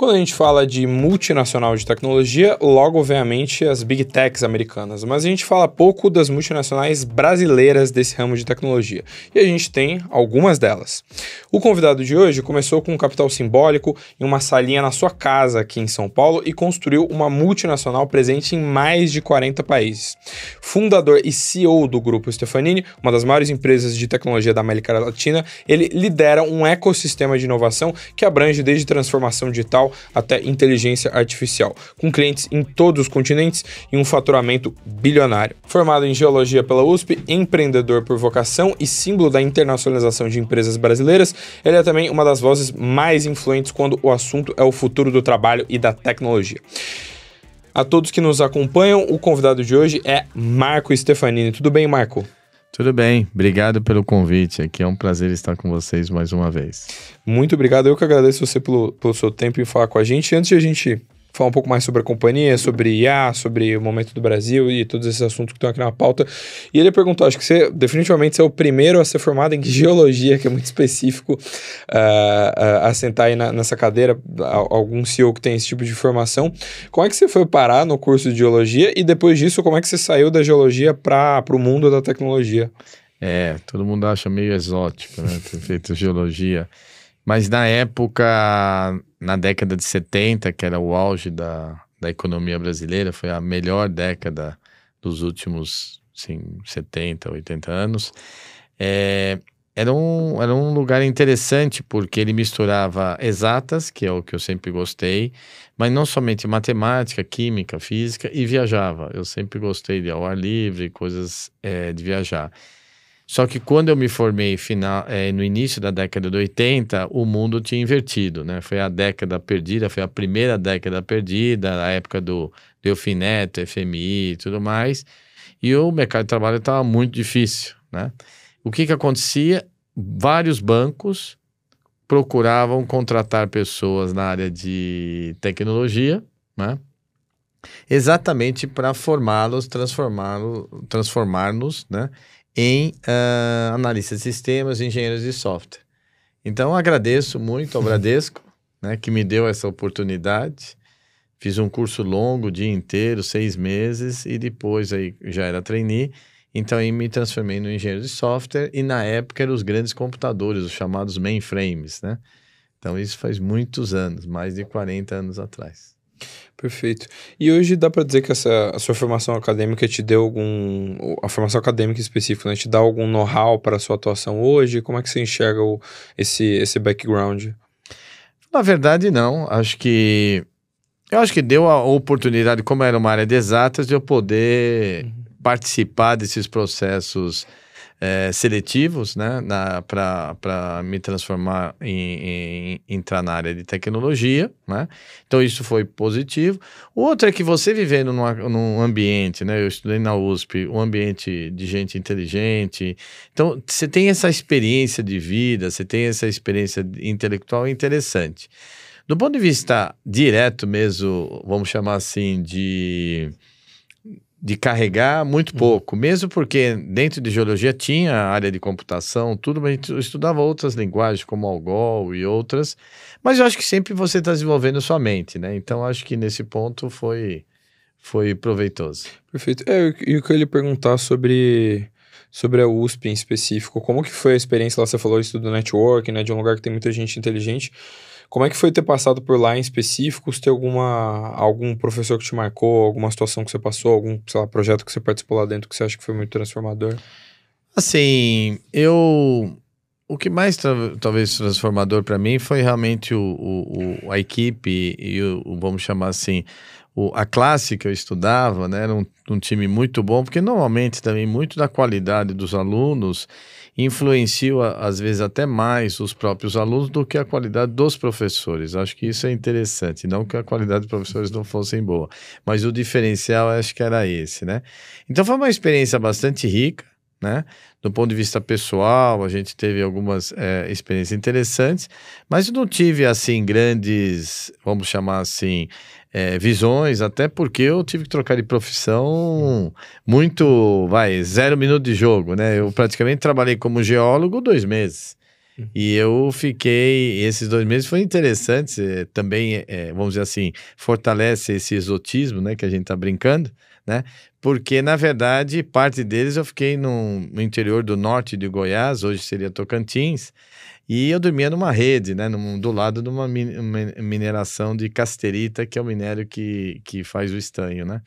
Quando a gente fala de multinacional de tecnologia, logo vem à mente as Big Techs americanas, mas a gente fala pouco das multinacionais brasileiras desse ramo de tecnologia, e a gente tem algumas delas. O convidado de hoje começou com um capital simbólico em uma salinha na sua casa aqui em São Paulo e construiu uma multinacional presente em mais de 40 países. Fundador e CEO do Grupo Stefanini, uma das maiores empresas de tecnologia da América Latina, ele lidera um ecossistema de inovação que abrange desde transformação digital até inteligência artificial, com clientes em todos os continentes e um faturamento bilionário. Formado em geologia pela USP, empreendedor por vocação e símbolo da internacionalização de empresas brasileiras, ele é também uma das vozes mais influentes quando o assunto é o futuro do trabalho e da tecnologia. A todos que nos acompanham, o convidado de hoje é Marco Stefanini. Tudo bem, Marco? Tudo bem, obrigado pelo convite aqui, é um prazer estar com vocês mais uma vez. Muito obrigado, eu que agradeço você pelo seu tempo em falar com a gente. Antes de a gente falar um pouco mais sobre a companhia, sobre IA, sobre o momento do Brasil e todos esses assuntos que estão aqui na pauta, e ele perguntou, acho que você definitivamente é o primeiro a ser formado em geologia, que é muito específico, a sentar aí nessa cadeira, algum CEO que tem esse tipo de formação. Como é que você foi parar no curso de geologia e depois disso, como é que você saiu da geologia para o mundo da tecnologia? Todo mundo acha meio exótico, né, ter feito geologia. Mas na época, na década de 70, que era o auge da economia brasileira, foi a melhor década dos últimos 70, 80 anos, era um lugar interessante porque ele misturava exatas, que é o que eu sempre gostei, mas não somente matemática, química, física, e viajava. Eu sempre gostei de ao ar livre, coisas de viajar. Só que quando eu me formei no início da década de 80, o mundo tinha invertido, né? Foi a década perdida, foi a primeira década perdida, a época do Delfim Neto, FMI e tudo mais. E o mercado de trabalho estava muito difícil, né? O que acontecia? Vários bancos procuravam contratar pessoas na área de tecnologia, né? Exatamente para transformar-nos, né, em analistas de sistemas, engenheiros de software. Então, agradeço muito ao Bradesco, né, que me deu essa oportunidade. Fiz um curso longo, o dia inteiro, 6 meses, e depois aí já era trainee. Então, aí me transformei no engenheiro de software, e na época eram os grandes computadores, os chamados mainframes, né? Então, isso faz muitos anos, mais de 40 anos atrás. Perfeito. E hoje dá para dizer que a sua formação acadêmica te deu a formação acadêmica específica, né, te dá algum know-how para a sua atuação hoje? Como é que você enxerga esse background? Na verdade, não. Eu acho que deu a oportunidade, como era uma área de exatas, de eu poder participar desses processos seletivos, né, para me transformar entrar na área de tecnologia, né? Então isso foi positivo. O outro é que você vivendo num ambiente, né? Eu estudei na USP, um ambiente de gente inteligente. Então você tem essa experiência de vida, você tem essa experiência intelectual interessante. Do ponto de vista direto mesmo, vamos chamar assim, de carregar muito pouco, mesmo porque dentro de geologia tinha área de computação, tudo, mas a gente estudava outras linguagens como Algol e outras, mas eu acho que sempre você está desenvolvendo sua mente, né? Então acho que nesse ponto foi proveitoso. Perfeito. E o que eu ia perguntar sobre a USP em específico, como que foi a experiência lá? Você falou isso do network, né, de um lugar que tem muita gente inteligente. Como é que foi ter passado por lá em específico? Se tem algum professor que te marcou, alguma situação que você passou, algum, sei lá, projeto que você participou lá dentro que você acha que foi muito transformador? Assim, o que mais talvez transformador para mim foi realmente a equipe e vamos chamar assim, a classe que eu estudava, né? Era um time muito bom, porque normalmente também muito da qualidade dos alunos influencia, às vezes, até mais os próprios alunos do que a qualidade dos professores. Acho que isso é interessante. Não que a qualidade dos professores não fosse boa, mas o diferencial acho que era esse, né? Então foi uma experiência bastante rica, né? Do ponto de vista pessoal, a gente teve algumas experiências interessantes, mas eu não tive, assim, grandes, vamos chamar assim, visões, até porque eu tive que trocar de profissão muito, 0 minuto de jogo, né? Eu praticamente trabalhei como geólogo 2 meses. E eu fiquei... Esses 2 meses foram interessantes. Também, vamos dizer assim, fortalece esse exotismo, né? Que a gente tá brincando, né? Porque, na verdade, parte deles eu fiquei no interior do norte de Goiás, hoje seria Tocantins, e eu dormia numa rede, né? Do lado de uma mineração de casterita, que é o minério que faz o estanho, né?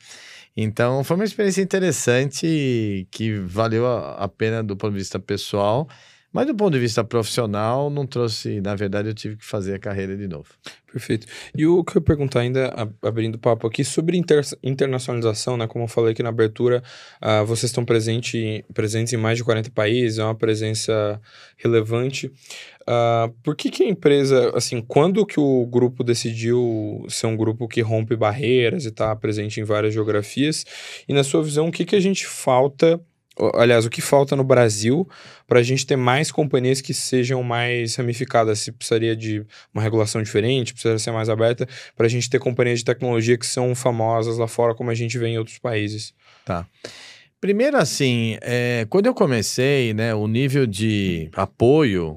Então, foi uma experiência interessante que valeu a pena do ponto de vista pessoal, mas do ponto de vista profissional, não trouxe... Na verdade, eu tive que fazer a carreira de novo. Perfeito. E o que eu ia perguntar ainda, abrindo papo aqui, sobre internacionalização, né? Como eu falei aqui na abertura, vocês estão presentes em mais de 40 países, é uma presença relevante. Por que a empresa, assim, quando que o grupo decidiu ser um grupo que rompe barreiras e está presente em várias geografias? E na sua visão, o que a gente falta... Aliás, o que falta no Brasil para a gente ter mais companhias que sejam mais ramificadas? Se precisaria de uma regulação diferente, precisaria ser mais aberta, para a gente ter companhias de tecnologia que são famosas lá fora, como a gente vê em outros países. Tá. Primeiro, assim, quando eu comecei, né, o nível de apoio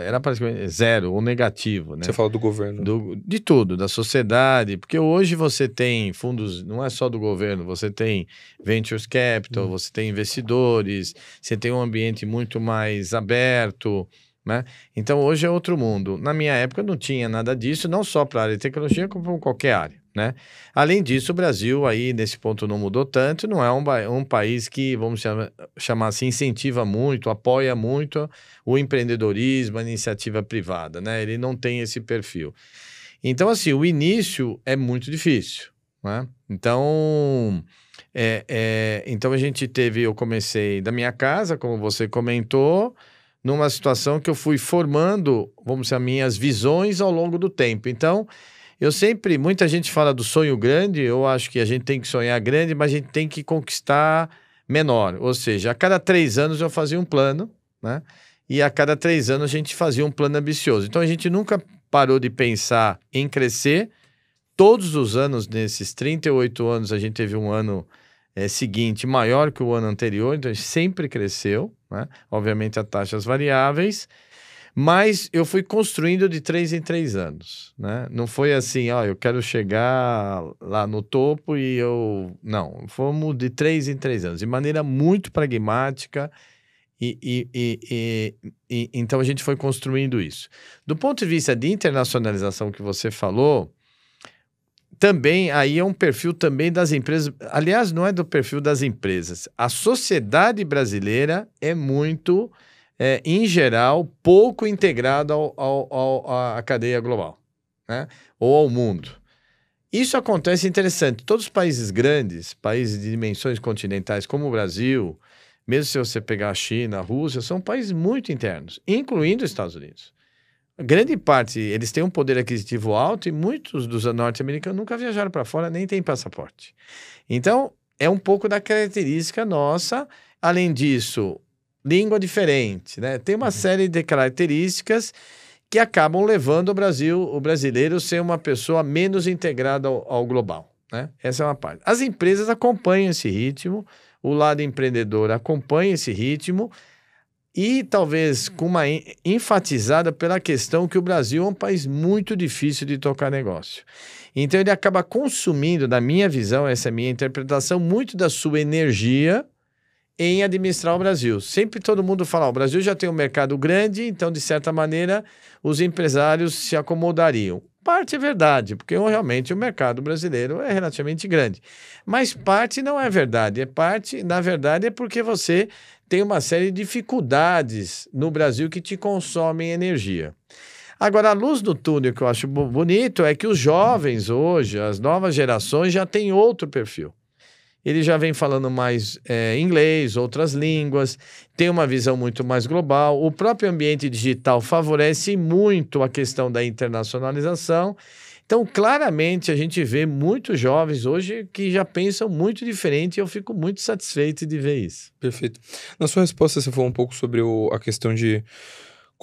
era praticamente zero ou negativo, né? Você fala do governo. De tudo, da sociedade, porque hoje você tem fundos, não é só do governo, você tem ventures capital, você tem investidores, você tem um ambiente muito mais aberto, né? Então, hoje é outro mundo. Na minha época não tinha nada disso, não só para a área de tecnologia, como para qualquer área, né? Além disso, o Brasil aí, nesse ponto, não mudou tanto, não é um país que, vamos chamar assim, incentiva muito, apoia muito o empreendedorismo, a iniciativa privada, né? Ele não tem esse perfil. Então, assim, o início é muito difícil, né? Então, eu comecei da minha casa, como você comentou, numa situação que eu fui formando, vamos dizer, as minhas visões ao longo do tempo. Então, muita gente fala do sonho grande, eu acho que a gente tem que sonhar grande, mas a gente tem que conquistar menor. Ou seja, a cada 3 anos eu fazia um plano, né? E a cada 3 anos a gente fazia um plano ambicioso. Então, a gente nunca parou de pensar em crescer. Todos os anos, nesses 38 anos, a gente teve um ano seguinte maior que o ano anterior, então a gente sempre cresceu, né? Obviamente a taxas variáveis, mas eu fui construindo de 3 em 3 anos, né? Não foi assim, eu quero chegar lá no topo e não, fomos de 3 em 3 anos, de maneira muito pragmática então a gente foi construindo isso. Do ponto de vista de internacionalização que você falou, também aí é um perfil também das empresas. Aliás, não é do perfil das empresas. A sociedade brasileira é muito, em geral, pouco integrada à cadeia global, né? Ou ao mundo. Isso acontece interessante. Todos os países grandes, países de dimensões continentais como o Brasil, mesmo se você pegar a China, a Rússia, são países muito internos, incluindo os Estados Unidos. Grande parte, eles têm um poder aquisitivo alto e muitos dos norte-americanos nunca viajaram para fora, nem têm passaporte. Então, é um pouco da característica nossa. Além disso, língua diferente, né? Tem uma série de características que acabam levando o brasileiro a ser uma pessoa menos integrada ao global, né? Essa é uma parte. As empresas acompanham esse ritmo, o lado empreendedor acompanha esse ritmo, e talvez com uma enfatizada pela questão que o Brasil é um país muito difícil de tocar negócio. Então ele acaba consumindo, na minha visão, essa é a minha interpretação, muito da sua energia em administrar o Brasil. Sempre todo mundo fala, o Brasil já tem um mercado grande, então de certa maneira os empresários se acomodariam. Parte é verdade, porque realmente o mercado brasileiro é relativamente grande. Mas parte não é verdade. Na verdade, é porque você tem uma série de dificuldades no Brasil que te consomem energia. Agora, a luz do túnel que eu acho bonito é que os jovens hoje, as novas gerações, já têm outro perfil. Ele já vem falando mais inglês, outras línguas, tem uma visão muito mais global. O próprio ambiente digital favorece muito a questão da internacionalização. Então, claramente, a gente vê muitos jovens hoje que já pensam muito diferente e eu fico muito satisfeito de ver isso. Perfeito. Na sua resposta, você falou um pouco sobre a questão de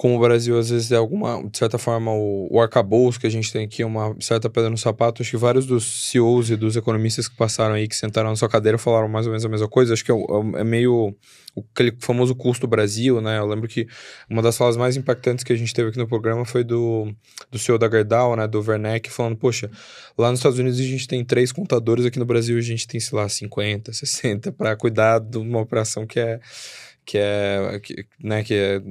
como o Brasil às vezes é de certa forma, o arcabouço que a gente tem aqui, uma certa pedra no sapato, acho que vários dos CEOs e dos economistas que passaram aí, que sentaram na sua cadeira, falaram mais ou menos a mesma coisa. Acho que é meio aquele famoso custo Brasil, né? Eu lembro que uma das falas mais impactantes que a gente teve aqui no programa foi do CEO da Gerdau, né, do Werneck, falando, poxa, lá nos Estados Unidos a gente tem 3 contadores, aqui no Brasil a gente tem, sei lá, 50, 60, para cuidar de uma operação né, que é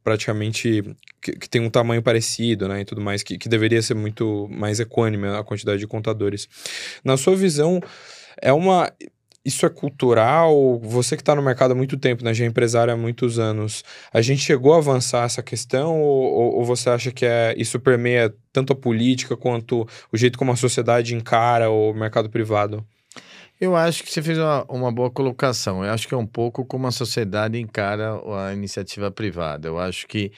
praticamente, que tem um tamanho parecido, né, e tudo mais, que deveria ser muito mais equânime a quantidade de contadores. Na sua visão, isso é cultural? Você que está no mercado há muito tempo, né, já é empresário há muitos anos, a gente chegou a avançar essa questão ou você acha que isso permeia tanto a política quanto o jeito como a sociedade encara o mercado privado? Eu acho que você fez uma boa colocação. Eu acho que é um pouco como a sociedade encara a iniciativa privada. Eu acho que,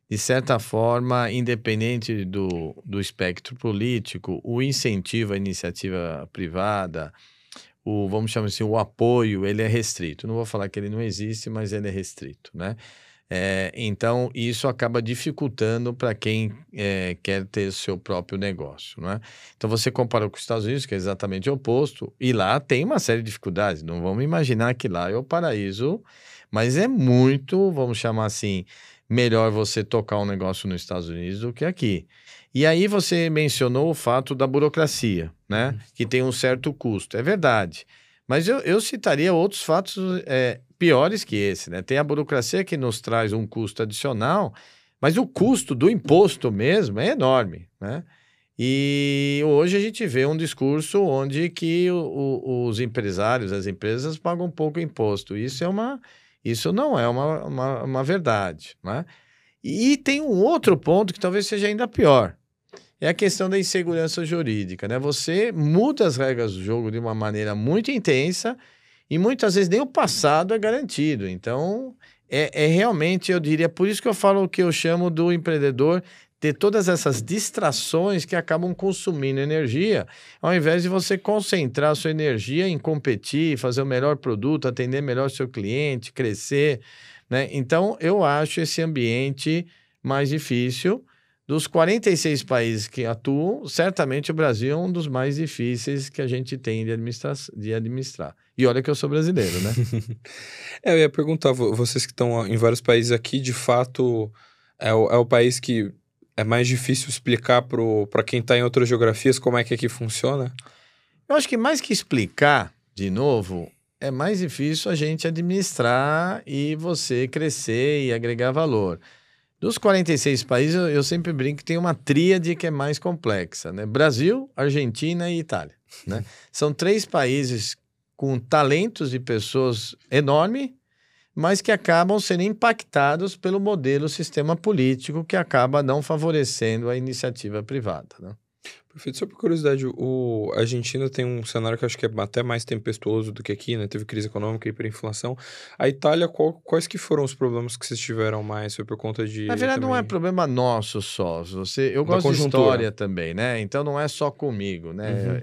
de certa forma, independente do espectro político, o incentivo à iniciativa privada, vamos chamar assim, o apoio, ele é restrito. Não vou falar que ele não existe, mas ele é restrito, né? Então, isso acaba dificultando para quem quer ter seu próprio negócio, né? Então, você compara com os Estados Unidos, que é exatamente o oposto, e lá tem uma série de dificuldades. Não vamos imaginar que lá é o paraíso, mas é muito, vamos chamar assim, melhor você tocar um negócio nos Estados Unidos do que aqui. E aí você mencionou o fato da burocracia, né? Que tem um certo custo. É verdade. Mas eu citaria outros fatos piores que esse, né? Tem a burocracia que nos traz um custo adicional, mas o custo do imposto mesmo é enorme, né? E hoje a gente vê um discurso onde que os empresários, as empresas pagam pouco imposto. Isso não é uma verdade, né? E tem um outro ponto que talvez seja ainda pior. É a questão da insegurança jurídica, né? Você muda as regras do jogo de uma maneira muito intensa e muitas vezes nem o passado é garantido. Então, realmente, eu diria, por isso que eu falo o que eu chamo do empreendedor ter todas essas distrações que acabam consumindo energia, ao invés de você concentrar a sua energia em competir, fazer o melhor produto, atender melhor o seu cliente, crescer, né? Então, eu acho esse ambiente mais difícil. Dos 46 países que atuam, certamente o Brasil é um dos mais difíceis que a gente tem de administrar. E olha que eu sou brasileiro, né? Eu ia perguntar, vocês que estão em vários países aqui, de fato, é o país que é mais difícil explicar para quem está em outras geografias como é que aqui funciona? Eu acho que mais que explicar, de novo, é mais difícil a gente administrar e você crescer e agregar valor. Dos 46 países, eu sempre brinco que tem uma tríade que é mais complexa, né? Brasil, Argentina e Itália, né? São 3 países com talentos de pessoas enorme, mas que acabam sendo impactados pelo modelo sistema político que acaba não favorecendo a iniciativa privada, né? Perfeito. Só por curiosidade, a Argentina tem um cenário que eu acho que é até mais tempestuoso do que aqui, né? Teve crise econômica, hiperinflação. A Itália, quais que foram os problemas que vocês tiveram mais? Foi por conta de... Na verdade, não é problema nosso só. Eu gosto de história também, né? Então, não é só comigo, né?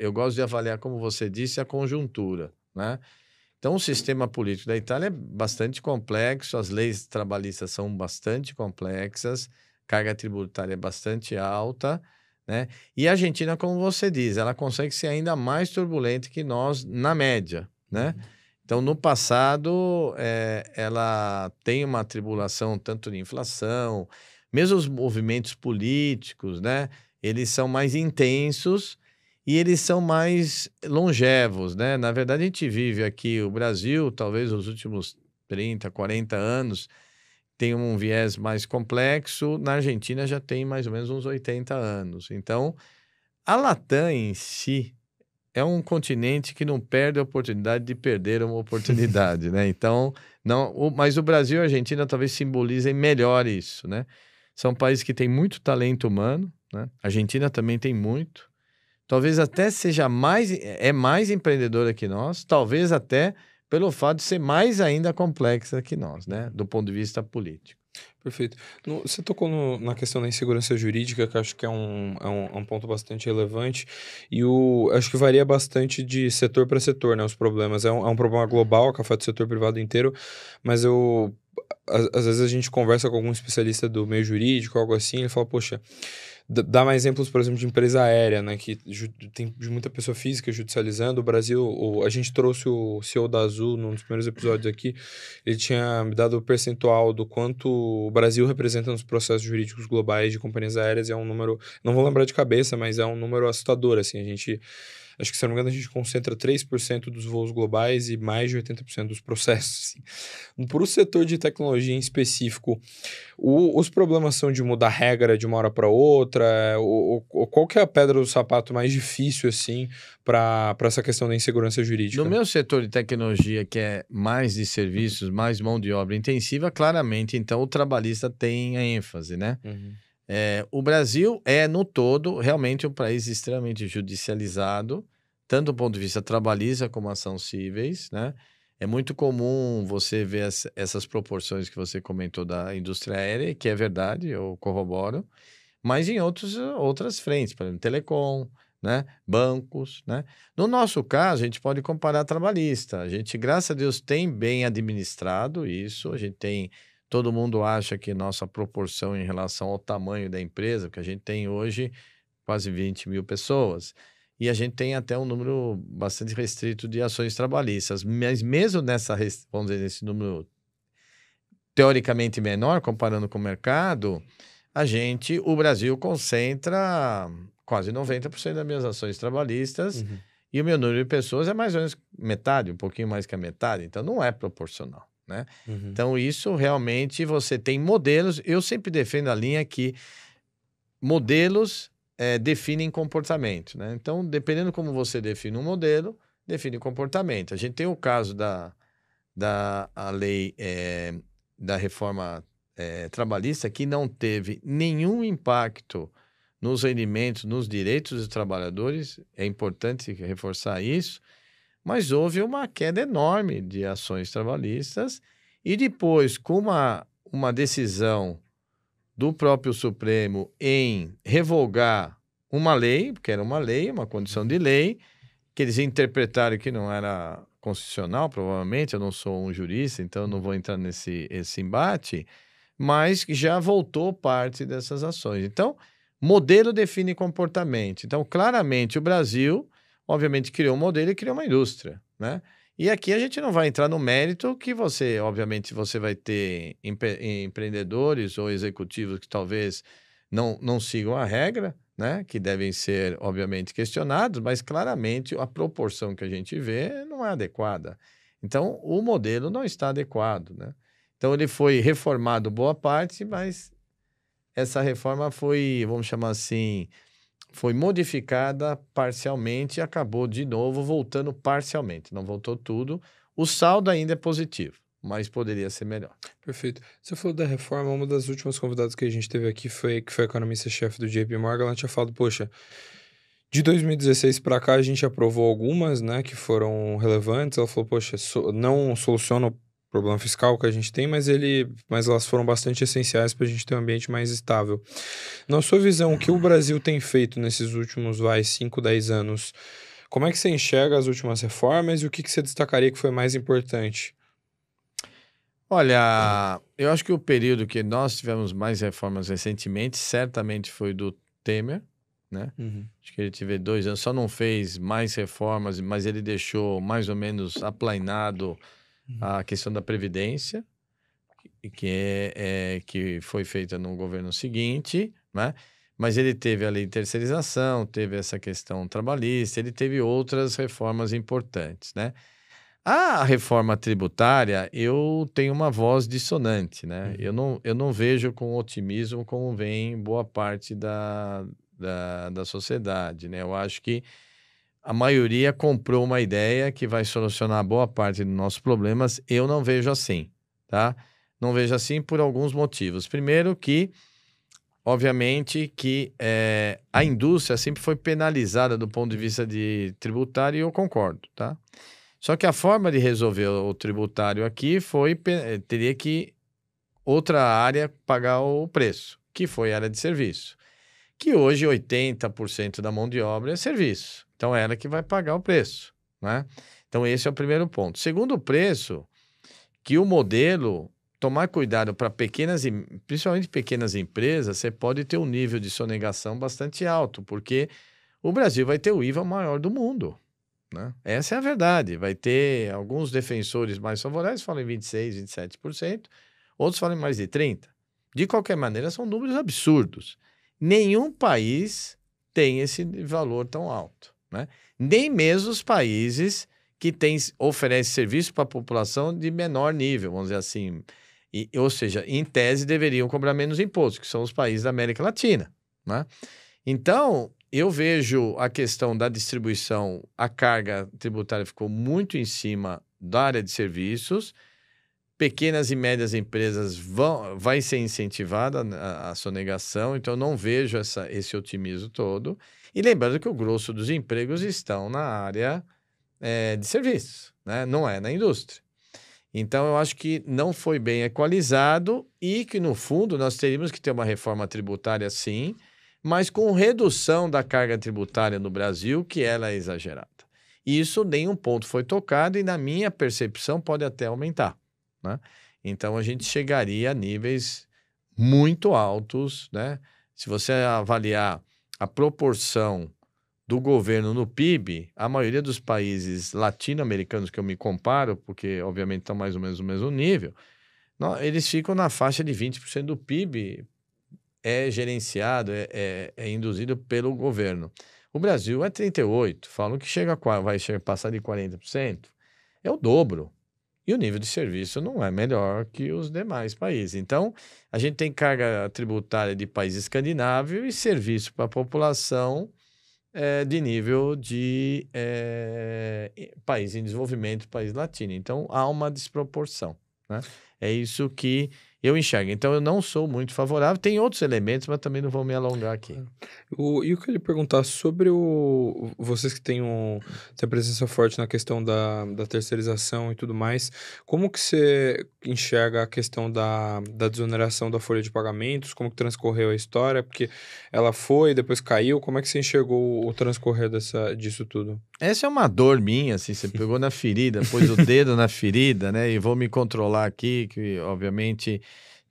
Eu gosto de avaliar, como você disse, a conjuntura, né? Então, o sistema político da Itália é bastante complexo, as leis trabalhistas são bastante complexas, carga tributária é bastante alta, né? E a Argentina, como você diz, ela consegue ser ainda mais turbulenta que nós na média, né? Então, no passado, ela tem uma tribulação tanto de inflação, mesmo os movimentos políticos, né? Eles são mais intensos e eles são mais longevos, né? Na verdade, a gente vive aqui, o Brasil, talvez nos últimos 30, 40 anos, tem um viés mais complexo. Na Argentina já tem mais ou menos uns 80 anos. Então, a Latam em si é um continente que não perde a oportunidade de perder uma oportunidade, né? Então, mas o Brasil e a Argentina talvez simbolizem melhor isso, né? São países que têm muito talento humano, né? A Argentina também tem muito. Talvez até seja mais empreendedora que nós, talvez até pelo fato de ser mais ainda complexa que nós, né? Do ponto de vista político. Perfeito. Você tocou na questão da insegurança jurídica, que eu acho que é um ponto bastante relevante, e acho que varia bastante de setor para setor, né? Os problemas. É um problema global, que afeta o setor privado inteiro, mas às vezes a gente conversa com algum especialista do meio jurídico, algo assim, ele fala, poxa, dá mais exemplos, por exemplo, de empresa aérea, né, que tem muita pessoa física judicializando. O Brasil, a gente trouxe o CEO da Azul num dos primeiros episódios aqui, ele tinha me dado o percentual do quanto o Brasil representa nos processos jurídicos globais de companhias aéreas, e é um número, não vou lembrar de cabeça, mas é um número assustador, assim, acho que, se não me engano, a gente concentra 3% dos voos globais e mais de 80% dos processos. Assim. Para o setor de tecnologia em específico, os problemas são de mudar regra de uma hora para outra? Qual que é a pedra do sapato mais difícil, assim, para essa questão da insegurança jurídica? No meu setor de tecnologia, que é mais de serviços, mais mão de obra intensiva, claramente, então, o trabalhista tem a ênfase, né? Uhum. O Brasil é, no todo, realmente um país extremamente judicializado, tanto do ponto de vista trabalhista como ação cíveis, né? É muito comum você ver essas proporções que você comentou da indústria aérea, que é verdade, eu corroboro, mas em outras frentes, por exemplo, telecom, né? Bancos, né? No nosso caso, a gente pode comparar trabalhista. A gente, graças a Deus, tem bem administrado isso, a gente tem... Todo mundo acha que nossa proporção em relação ao tamanho da empresa, que a gente tem hoje quase 20 mil pessoas, e a gente tem até um número bastante restrito de ações trabalhistas, mas mesmo vamos dizer, nesse número teoricamente menor, comparando com o mercado, o Brasil concentra quase 90% das minhas ações trabalhistas, e o meu número de pessoas é mais ou menos metade, um pouquinho mais que a metade, então não é proporcional. Né? Então, isso realmente você tem modelos. Eu sempre defendo a linha que modelos definem comportamento. Né? Então, dependendo como você define um modelo, define comportamento. A gente tem o caso da lei da reforma trabalhista, que não teve nenhum impacto nos rendimentos, nos direitos dos trabalhadores. É importante reforçar isso. Mas houve uma queda enorme de ações trabalhistas e depois, com uma decisão do próprio Supremo em revogar uma lei, porque era uma lei, uma condição de lei, que eles interpretaram que não era constitucional, provavelmente, eu não sou um jurista, então eu não vou entrar nesse embate, mas já voltou parte dessas ações. Então, modelo define comportamento. Então, claramente, o Brasil... obviamente, criou um modelo e criou uma indústria, né? E aqui a gente não vai entrar no mérito que obviamente, você vai ter empreendedores ou executivos que talvez não sigam a regra, né? Que devem ser, obviamente, questionados, mas claramente a proporção que a gente vê não é adequada. Então, o modelo não está adequado, né? Então, ele foi reformado boa parte, mas essa reforma foi, vamos chamar assim... foi modificada parcialmente e acabou de novo voltando parcialmente. Não voltou tudo. O saldo ainda é positivo, mas poderia ser melhor. Perfeito. Você falou da reforma, uma das últimas convidadas que a gente teve aqui foi a economista-chefe do JP Morgan. Ela tinha falado, poxa, de 2016 para cá a gente aprovou algumas, né, que foram relevantes. Ela falou, poxa, não soluciona o problema fiscal que a gente tem, mas elas foram bastante essenciais para a gente ter um ambiente mais estável. Na sua visão, o que o Brasil tem feito nesses últimos, 5, 10 anos? Como é que você enxerga as últimas reformas e o que você destacaria que foi mais importante? Olha, eu acho que o período que nós tivemos mais reformas recentemente, certamente foi do Temer, né? Acho que ele teve 2 anos, só não fez mais reformas, mas ele deixou mais ou menos aplainado a questão da Previdência, que foi feita no governo seguinte, né? Mas ele teve a lei de terceirização, teve essa questão trabalhista, ele teve outras reformas importantes, né? A reforma tributária, eu tenho uma voz dissonante, né? Eu não vejo com otimismo como vem boa parte da sociedade, né? Eu acho que a maioria comprou uma ideia que vai solucionar boa parte dos nossos problemas. Eu não vejo assim, tá? Não vejo assim por alguns motivos. Primeiro que, obviamente, que a indústria sempre foi penalizada do ponto de vista de tributário e eu concordo, tá? Só que a forma de resolver o tributário aqui teria que outra área pagar o preço, que foi a área de serviço. Que hoje 80% da mão de obra é serviço. Então, é ela que vai pagar o preço, né? Então, esse é o primeiro ponto. Segundo preço, que o modelo tomar cuidado para principalmente pequenas empresas, você pode ter um nível de sonegação bastante alto, porque o Brasil vai ter o IVA maior do mundo, né? Essa é a verdade. Vai ter alguns defensores mais favoráveis, falam em 26%, 27%, outros falam em mais de 30%. De qualquer maneira, são números absurdos. Nenhum país tem esse valor tão alto, né? Nem mesmo os países que oferecem serviço para a população de menor nível, vamos dizer assim. Ou seja, em tese, deveriam cobrar menos impostos, que são os países da América Latina, né? Então, eu vejo a questão da distribuição, a carga tributária ficou muito em cima da área de serviços. Pequenas e médias empresas vai ser incentivada a sonegação, então eu não vejo esse otimismo todo. E lembrando que o grosso dos empregos estão na área de serviços, né? Não é na indústria. Então, eu acho que não foi bem equalizado e que, no fundo, nós teríamos que ter uma reforma tributária, sim, mas com redução da carga tributária no Brasil, que ela é exagerada. Isso nenhum ponto foi tocado e, na minha percepção, pode até aumentar, né? Então, a gente chegaria a níveis muito altos, né? Se você avaliar a proporção do governo no PIB, a maioria dos países latino-americanos que eu me comparo, porque obviamente estão mais ou menos no mesmo nível, eles ficam na faixa de 20% do PIB é gerenciado, é induzido pelo governo. O Brasil é 38%, falam que vai passar de 40%, é o dobro. E o nível de serviço não é melhor que os demais países. Então, a gente tem carga tributária de países escandinavos e serviço para a população de nível de país em desenvolvimento, país latino. Então, há uma desproporção, né? É isso que eu enxergo. Então, eu não sou muito favorável. Tem outros elementos, mas também não vou me alongar aqui. E eu queria perguntar sobre vocês que têm presença forte na questão da terceirização e tudo mais, como que você enxerga a questão da desoneração da folha de pagamentos, como que transcorreu a história, porque ela foi, depois caiu, como é que você enxergou o transcorrer disso tudo? Essa é uma dor minha, assim, você pegou na ferida, pôs o dedo na ferida, né, e vou me controlar aqui, que obviamente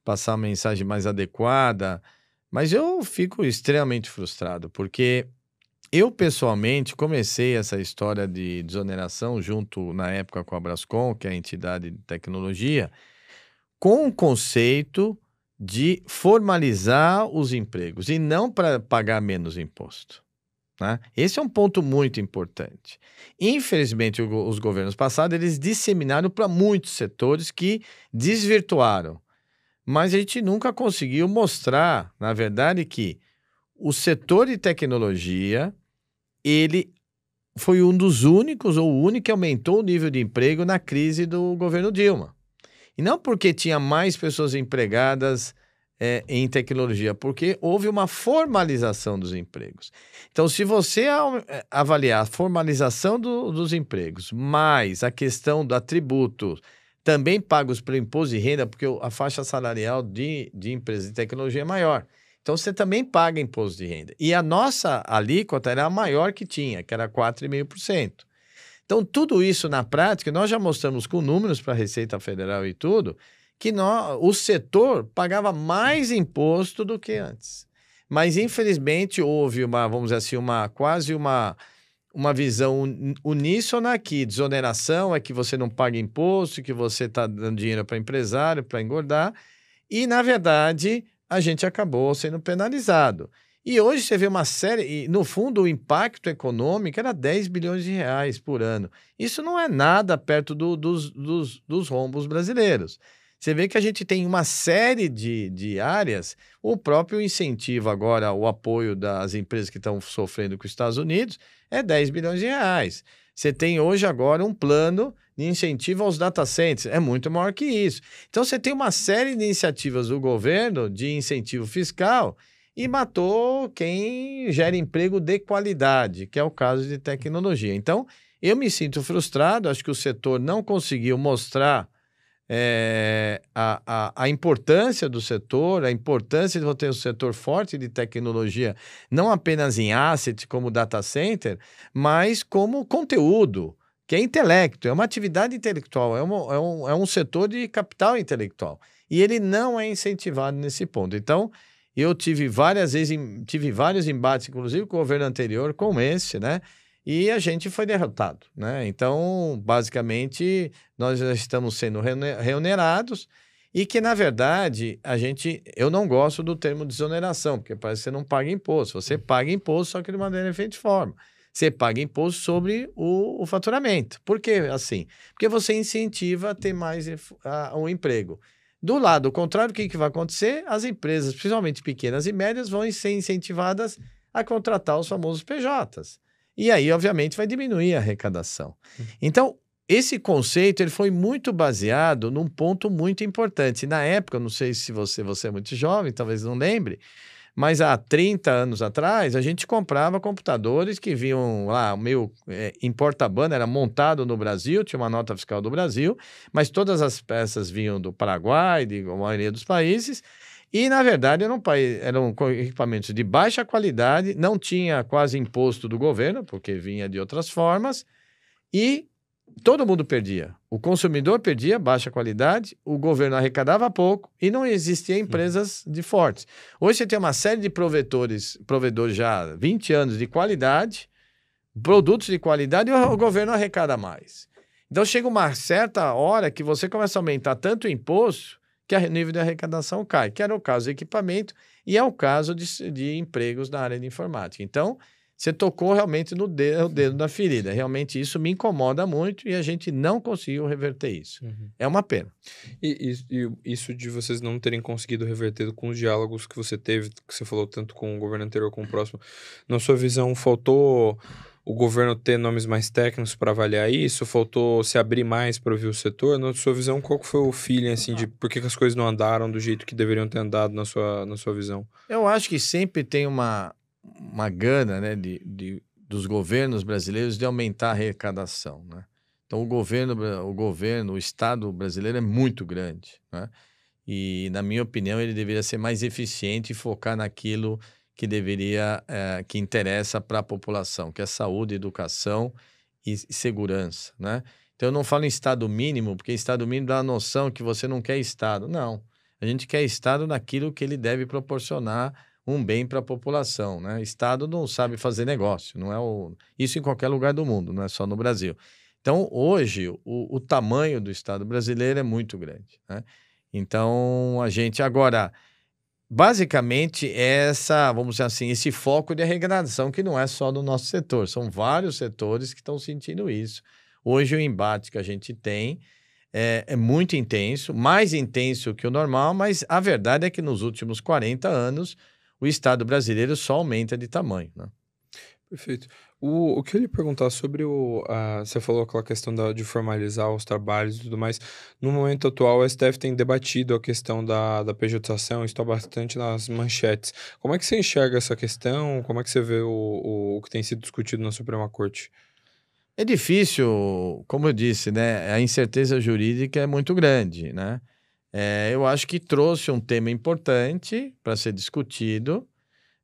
passar a mensagem mais adequada, mas eu fico extremamente frustrado, porque eu pessoalmente comecei essa história de desoneração junto, na época, com a Brascom, que é a entidade de tecnologia, com o conceito de formalizar os empregos e não para pagar menos imposto, né? Esse é um ponto muito importante. Infelizmente, os governos passados, eles disseminaram para muitos setores que desvirtuaram, mas a gente nunca conseguiu mostrar, na verdade, que o setor de tecnologia, ele foi um dos únicos, ou o único que aumentou o nível de emprego na crise do governo Dilma. E não porque tinha mais pessoas empregadas em tecnologia, porque houve uma formalização dos empregos. Então, se você avaliar a formalização dos empregos, mais a questão do tributo, também pagos pelo imposto de renda, porque a faixa salarial de empresas de tecnologia é maior. Então, você também paga imposto de renda. E a nossa alíquota era a maior que tinha, que era 4,5%. Então, tudo isso na prática, nós já mostramos com números para a Receita Federal e tudo, que o setor pagava mais imposto do que antes. Mas, infelizmente, houve vamos dizer assim, quase uma visão uníssona que desoneração é que você não paga imposto, que você está dando dinheiro para empresário, para engordar, e, na verdade, a gente acabou sendo penalizado. E hoje você vê uma série, e no fundo o impacto econômico era 10 bilhões de reais por ano. Isso não é nada perto dos rombos brasileiros. Você vê que a gente tem uma série de áreas, o próprio incentivo agora, o apoio das empresas que estão sofrendo com os Estados Unidos é 10 bilhões de reais. Você tem hoje agora um plano de incentivo aos data centers, é muito maior que isso. Então você tem uma série de iniciativas do governo de incentivo fiscal e matou quem gera emprego de qualidade, que é o caso de tecnologia. Então eu me sinto frustrado, acho que o setor não conseguiu mostrar a importância do setor, a importância de você ter um setor forte de tecnologia, não apenas em asset como data center, mas como conteúdo, que é intelecto, é uma atividade intelectual, é um setor de capital intelectual. e ele não é incentivado nesse ponto. Então, eu tive várias vezes, tive vários embates, inclusive com o governo anterior, com esse, né? E a gente foi derrotado, né? Então, basicamente, nós já estamos sendo remunerados e que, na verdade, eu não gosto do termo desoneração, porque parece que você não paga imposto. Você paga imposto, só que de maneira efetiforme. Você paga imposto sobre o faturamento. Por que assim? Porque você incentiva a ter mais um emprego. Do lado contrário, o que vai acontecer? As empresas, principalmente pequenas e médias, vão ser incentivadas a contratar os famosos PJs. E aí, obviamente, vai diminuir a arrecadação. Então, esse conceito ele foi muito baseado num ponto muito importante. Na época, não sei se você é muito jovem, talvez não lembre, mas há 30 anos atrás, a gente comprava computadores que vinham lá, meio em porta-banda, era montado no Brasil, tinha uma nota fiscal do Brasil, mas todas as peças vinham do Paraguai, de a maioria dos países, e, na verdade, eram equipamentos de baixa qualidade, não tinha quase imposto do governo, porque vinha de outras formas, e todo mundo perdia. O consumidor perdia, baixa qualidade, o governo arrecadava pouco e não existiam empresas de fortes. Hoje você tem uma série de provedores já há 20 anos de qualidade, produtos de qualidade e o governo arrecada mais. Então chega uma certa hora que você começa a aumentar tanto o imposto que o nível de arrecadação cai, que era o caso do equipamento e é o caso de empregos na área de informática. Então, você tocou realmente no dedo da ferida. Realmente isso me incomoda muito e a gente não conseguiu reverter isso. É uma pena. E isso de vocês não terem conseguido reverter com os diálogos que você teve, que você falou tanto com o governo anterior como com o próximo, na sua visão, faltou o governo ter nomes mais técnicos para avaliar isso? Faltou se abrir mais para ouvir o setor? Na sua visão, qual que foi o feeling, assim, de por que as coisas não andaram do jeito que deveriam ter andado na sua visão? Eu acho que sempre tem uma gana, né, dos governos brasileiros de aumentar a arrecadação, né? Então, o Estado brasileiro é muito grande, né? E, na minha opinião, ele deveria ser mais eficiente e focar naquilo que que interessa para a população, que é saúde, educação e segurança, né? Então, eu não falo em Estado mínimo, porque Estado mínimo dá a noção que você não quer Estado. Não, a gente quer Estado naquilo que ele deve proporcionar um bem para a população, né? Estado não sabe fazer negócio, não é isso em qualquer lugar do mundo, não é só no Brasil. Então, hoje, o tamanho do Estado brasileiro é muito grande, né? Então, a gente agora, basicamente, vamos dizer assim, esse foco de arrecadação que não é só no nosso setor, são vários setores que estão sentindo isso. Hoje, o embate que a gente tem é muito intenso, mais intenso que o normal, mas a verdade é que nos últimos 40 anos, o Estado brasileiro só aumenta de tamanho, né? Perfeito. O que eu ia perguntar sobre você falou aquela questão de formalizar os trabalhos e tudo mais. No momento atual, o STF tem debatido a questão da pejotização, isso está bastante nas manchetes. Como é que você enxerga essa questão? Como é que você vê o que tem sido discutido na Suprema Corte? É difícil, como eu disse, né? A incerteza jurídica é muito grande, né? Eu acho que trouxe um tema importante para ser discutido,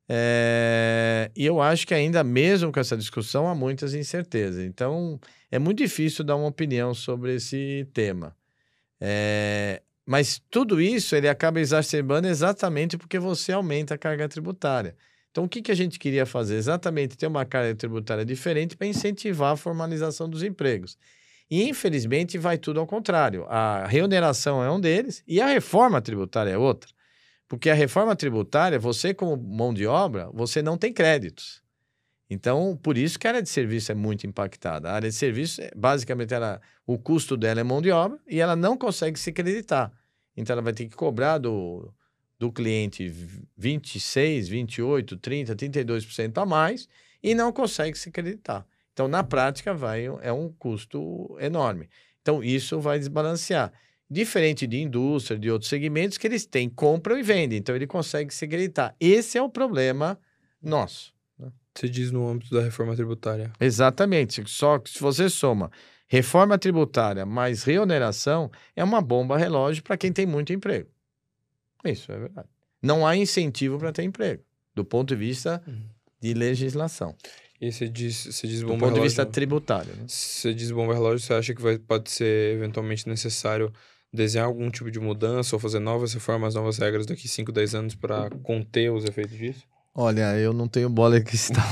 e eu acho que ainda mesmo com essa discussão há muitas incertezas. Então, é muito difícil dar uma opinião sobre esse tema. Mas tudo isso ele acaba exacerbando exatamente porque você aumenta a carga tributária. Então, o que a gente queria fazer? Exatamente ter uma carga tributária diferente para incentivar a formalização dos empregos. E, infelizmente, vai tudo ao contrário. A reoneração é um deles e a reforma tributária é outra. Porque a reforma tributária, você como mão de obra, você não tem créditos. Então, por isso que a área de serviço é muito impactada. A área de serviço, basicamente, o custo dela é mão de obra e ela não consegue se creditar. Então, ela vai ter que cobrar do cliente 26%, 28%, 30%, 32% a mais e não consegue se creditar. Então, na prática, é um custo enorme. Então, isso vai desbalancear. Diferente de indústria, de outros segmentos, que eles compram e vendem. Então, ele consegue se creditar. Esse é o problema nosso. Você diz no âmbito da reforma tributária. Exatamente. Só que se você soma reforma tributária mais reoneração, é uma bomba relógio para quem tem muito emprego. Isso é verdade. Não há incentivo para ter emprego, do ponto de vista de legislação. E você diz bomba relógio... Do ponto de vista tributário, né? Você diz bomba relógio, você acha que pode ser eventualmente necessário desenhar algum tipo de mudança ou fazer novas reformas, novas regras daqui 5, 10 anos para conter os efeitos disso? Olha, eu não tenho bola de cristal.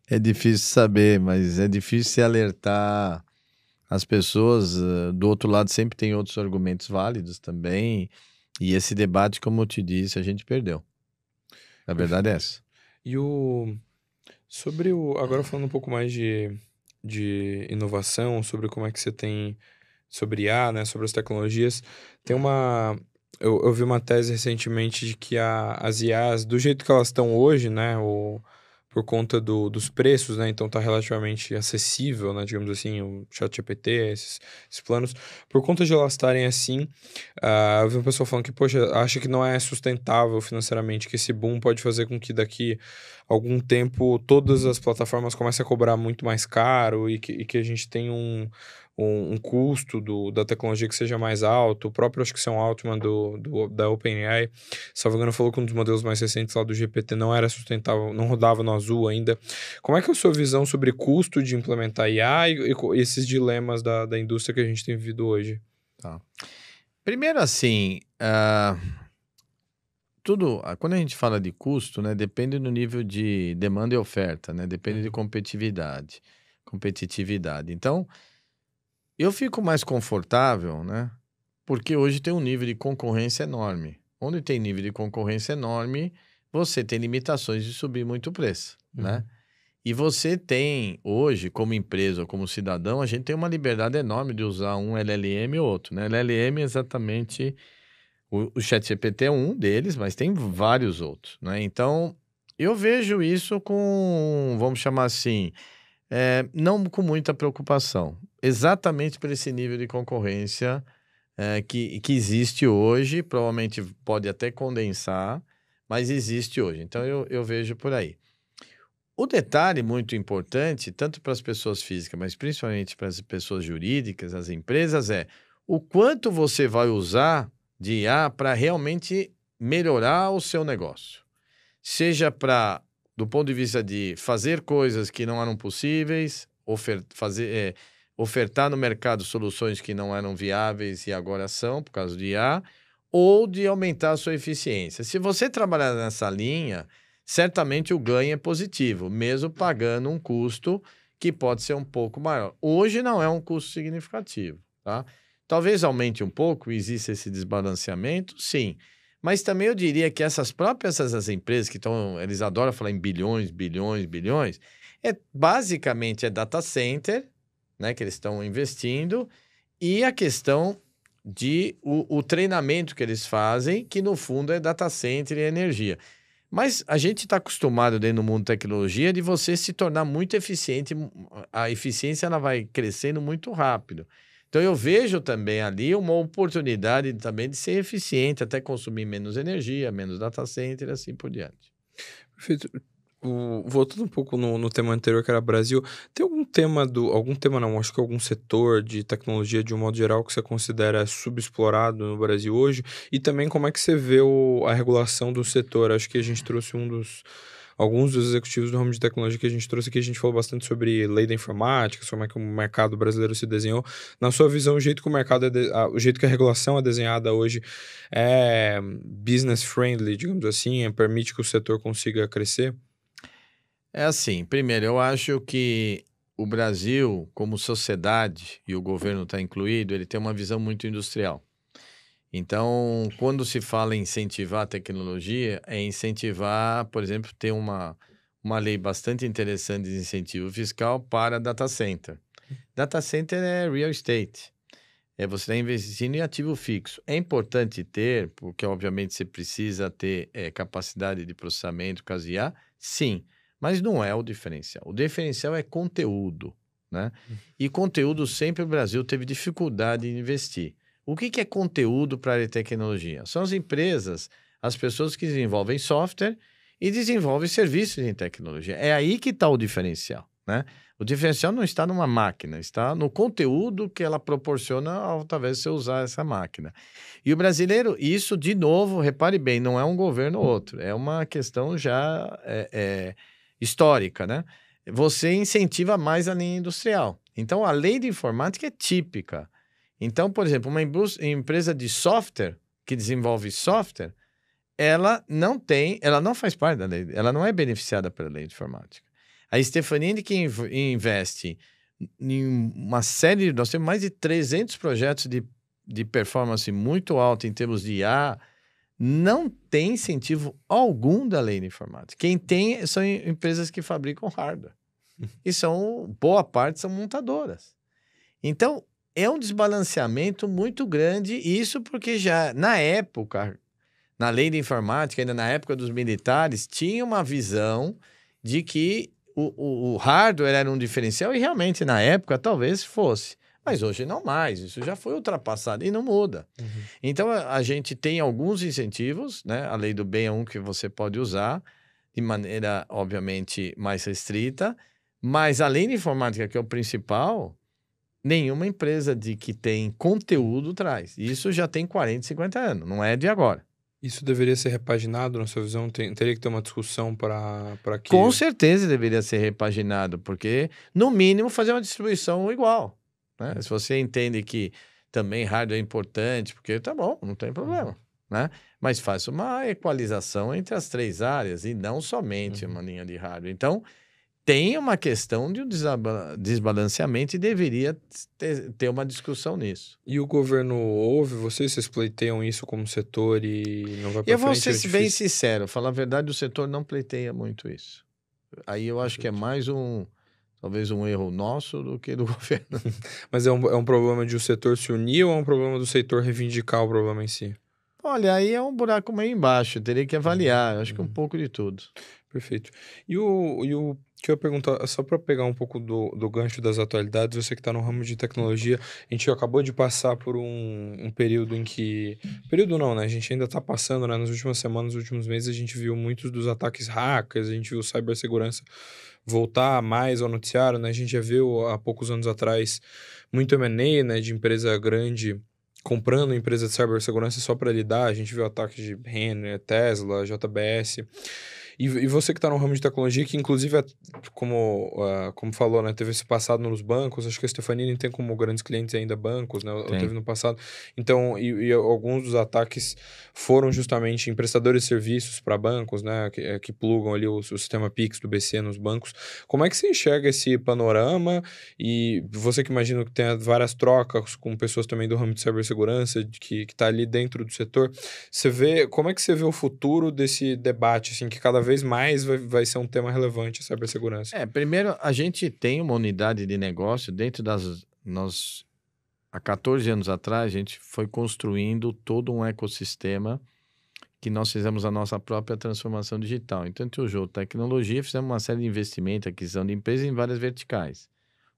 É difícil saber, mas é difícil se alertar as pessoas. Do outro lado, sempre tem outros argumentos válidos também. E esse debate, como eu te disse, a gente perdeu. A verdade é essa. E sobre agora falando um pouco mais de inovação, sobre como é que você tem, sobre IA, né, sobre as tecnologias, tem eu vi uma tese recentemente de que as IAs, do jeito que elas estão hoje, né, por conta dos preços, né, então tá relativamente acessível, né, digamos assim, o ChatGPT, esses planos, por conta de elas estarem assim, eu vi uma pessoa falando que, poxa, acha que não é sustentável financeiramente, que esse boom pode fazer com que daqui algum tempo todas as plataformas comecem a cobrar muito mais caro e que a gente tenha um custo da tecnologia que seja mais alto. O próprio, acho que Sam Altman da OpenAI, salvo engano, falou que um dos modelos mais recentes lá do GPT não era sustentável, não rodava no Azul ainda. Como é que é a sua visão sobre custo de implementar IA e esses dilemas da indústria que a gente tem vivido hoje? Tá. Primeiro, assim, quando a gente fala de custo, né, depende do nível de demanda e oferta, né, depende de competitividade. Então, eu fico mais confortável, né, porque hoje tem um nível de concorrência enorme. Onde tem nível de concorrência enorme, você tem limitações de subir muito o preço, né? E você tem, hoje, como empresa ou como cidadão, a gente tem uma liberdade enorme de usar um LLM ou outro, né? LLM é exatamente... O ChatGPT é um deles, mas tem vários outros, né? Então, eu vejo isso com, vamos chamar assim, não com muita preocupação. Exatamente por esse nível de concorrência que existe hoje, provavelmente pode até condensar, mas existe hoje. Então, eu vejo por aí. O detalhe muito importante, tanto para as pessoas físicas, mas principalmente para as pessoas jurídicas, as empresas, é o quanto você vai usar de IA para realmente melhorar o seu negócio. Seja do ponto de vista de fazer coisas que não eram possíveis, ofertar no mercado soluções que não eram viáveis e agora são por causa de IA, ou de aumentar a sua eficiência. Se você trabalhar nessa linha, certamente o ganho é positivo, mesmo pagando um custo que pode ser um pouco maior. Hoje não é um custo significativo, tá? Talvez aumente um pouco, existe esse desbalanceamento, sim. Mas também eu diria que essas empresas que estão, eles adoram falar em bilhões, basicamente é data center, né, que eles estão investindo, e a questão de o treinamento que eles fazem, que no fundo é data center e energia. Mas a gente está acostumado dentro do mundo da tecnologia de você se tornar muito eficiente, a eficiência ela vai crescendo muito rápido. Então eu vejo também ali uma oportunidade também de ser eficiente, até consumir menos energia, menos data center e assim por diante. Perfeito. Voltando um pouco no tema anterior, que era Brasil, tem algum tema acho que algum setor de tecnologia de um modo geral que você considera subexplorado no Brasil hoje? E também como é que você vê a regulação do setor? Acho que a gente trouxe alguns dos executivos do ramo de tecnologia que a gente trouxe aqui, a gente falou bastante sobre lei da informática, sobre como é que o mercado brasileiro se desenhou. Na sua visão, o jeito que o mercado o jeito que a regulação é desenhada hoje é business friendly, digamos assim, permite que o setor consiga crescer? É assim, primeiro, eu acho que o Brasil, como sociedade, e o governo está incluído, ele tem uma visão muito industrial. Então, quando se fala em incentivar a tecnologia, é incentivar, por exemplo, ter uma lei bastante interessante de incentivo fiscal para data center. Data center é real estate. Você está investindo em ativo fixo. É importante ter, porque obviamente você precisa ter capacidade de processamento, caso IA, sim, mas não é o diferencial. O diferencial é conteúdo, né? E conteúdo sempre o Brasil teve dificuldade em investir. O que é conteúdo para a área de tecnologia? São as empresas, as pessoas que desenvolvem software e desenvolvem serviços em tecnologia. É aí que está o diferencial, né? O diferencial não está numa máquina, está no conteúdo que ela proporciona ao talvez você usar essa máquina. E o brasileiro, isso de novo, repare bem, não é um governo ou outro, é uma questão já histórica, né? Você incentiva mais a linha industrial. Então, a lei de informática é típica. Então, por exemplo, uma empresa de software que desenvolve software, ela não faz parte da lei, ela não é beneficiada pela lei de informática. A Stefanini que investe em uma série, nós temos mais de 300 projetos de performance muito alta em termos de IA, não tem incentivo algum da lei de informática. Quem tem são empresas que fabricam hardware. E boa parte são montadoras. Então, é um desbalanceamento muito grande, isso porque já na época, na lei de informática, ainda na época dos militares, tinha uma visão de que o hardware era um diferencial, e realmente na época talvez fosse. Mas hoje não mais, isso já foi ultrapassado e não muda. Uhum. Então a gente tem alguns incentivos, né? A lei do bem é um que você pode usar de maneira, obviamente, mais restrita, mas a lei de informática, que é o principal, nenhuma empresa que tem conteúdo traz. Isso já tem 40, 50 anos, não é de agora. Isso deveria ser repaginado, na sua visão? Teria que ter uma discussão para que... Com certeza deveria ser repaginado, porque, no mínimo, fazer uma distribuição igual. Né? Se você entende que também hardware é importante, porque tá bom, não tem problema. Né? Mas faça uma equalização entre as 3 áreas e não somente uma linha de hardware. Então, tem uma questão de um desbalanceamento e deveria ter uma discussão nisso. E o governo ouve? Vocês pleiteiam isso como setor e não vai para frente? Eu vou ser bem sincero, falar a verdade, o setor não pleiteia muito isso. Aí eu acho que é mais talvez um erro nosso do que do governo. Mas é um problema de o setor se unir ou é um problema do setor reivindicar o problema em si? Olha, aí é um buraco meio embaixo, teria que avaliar, acho que um pouco de tudo. Perfeito. E o que eu ia perguntar, só para pegar um pouco do gancho das atualidades, você que está no ramo de tecnologia, a gente acabou de passar por um período em que... Período não, né? A gente ainda está passando, né? Nas últimas semanas, nos últimos meses, a gente viu muitos dos ataques hackers, a gente viu cibersegurança voltar mais ao noticiário, né? A gente já viu há poucos anos atrás muito M&A, né? De empresa grande comprando empresa de cibersegurança só para lidar. A gente viu ataques de Renner, Tesla, JBS. E você que está no ramo de tecnologia, que inclusive, como falou, né, teve esse passado nos bancos, acho que a Stefanini tem como grandes clientes ainda bancos, né, ou teve no passado. Então, e alguns dos ataques foram justamente em prestadores de serviços para bancos, né, que plugam ali o sistema Pix do BC nos bancos. Como é que você enxerga esse panorama? E você que imagina que tem várias trocas com pessoas também do ramo de cibersegurança, que está ali dentro do setor, como é que você vê o futuro desse debate, assim, que cada vez mais vai ser um tema relevante a cibersegurança? Primeiro, a gente tem uma unidade de negócio dentro há 14 anos atrás, a gente foi construindo todo um ecossistema que nós fizemos a nossa própria transformação digital. Então, entre o jogo tecnologia, fizemos uma série de investimentos, aquisição de empresas em várias verticais.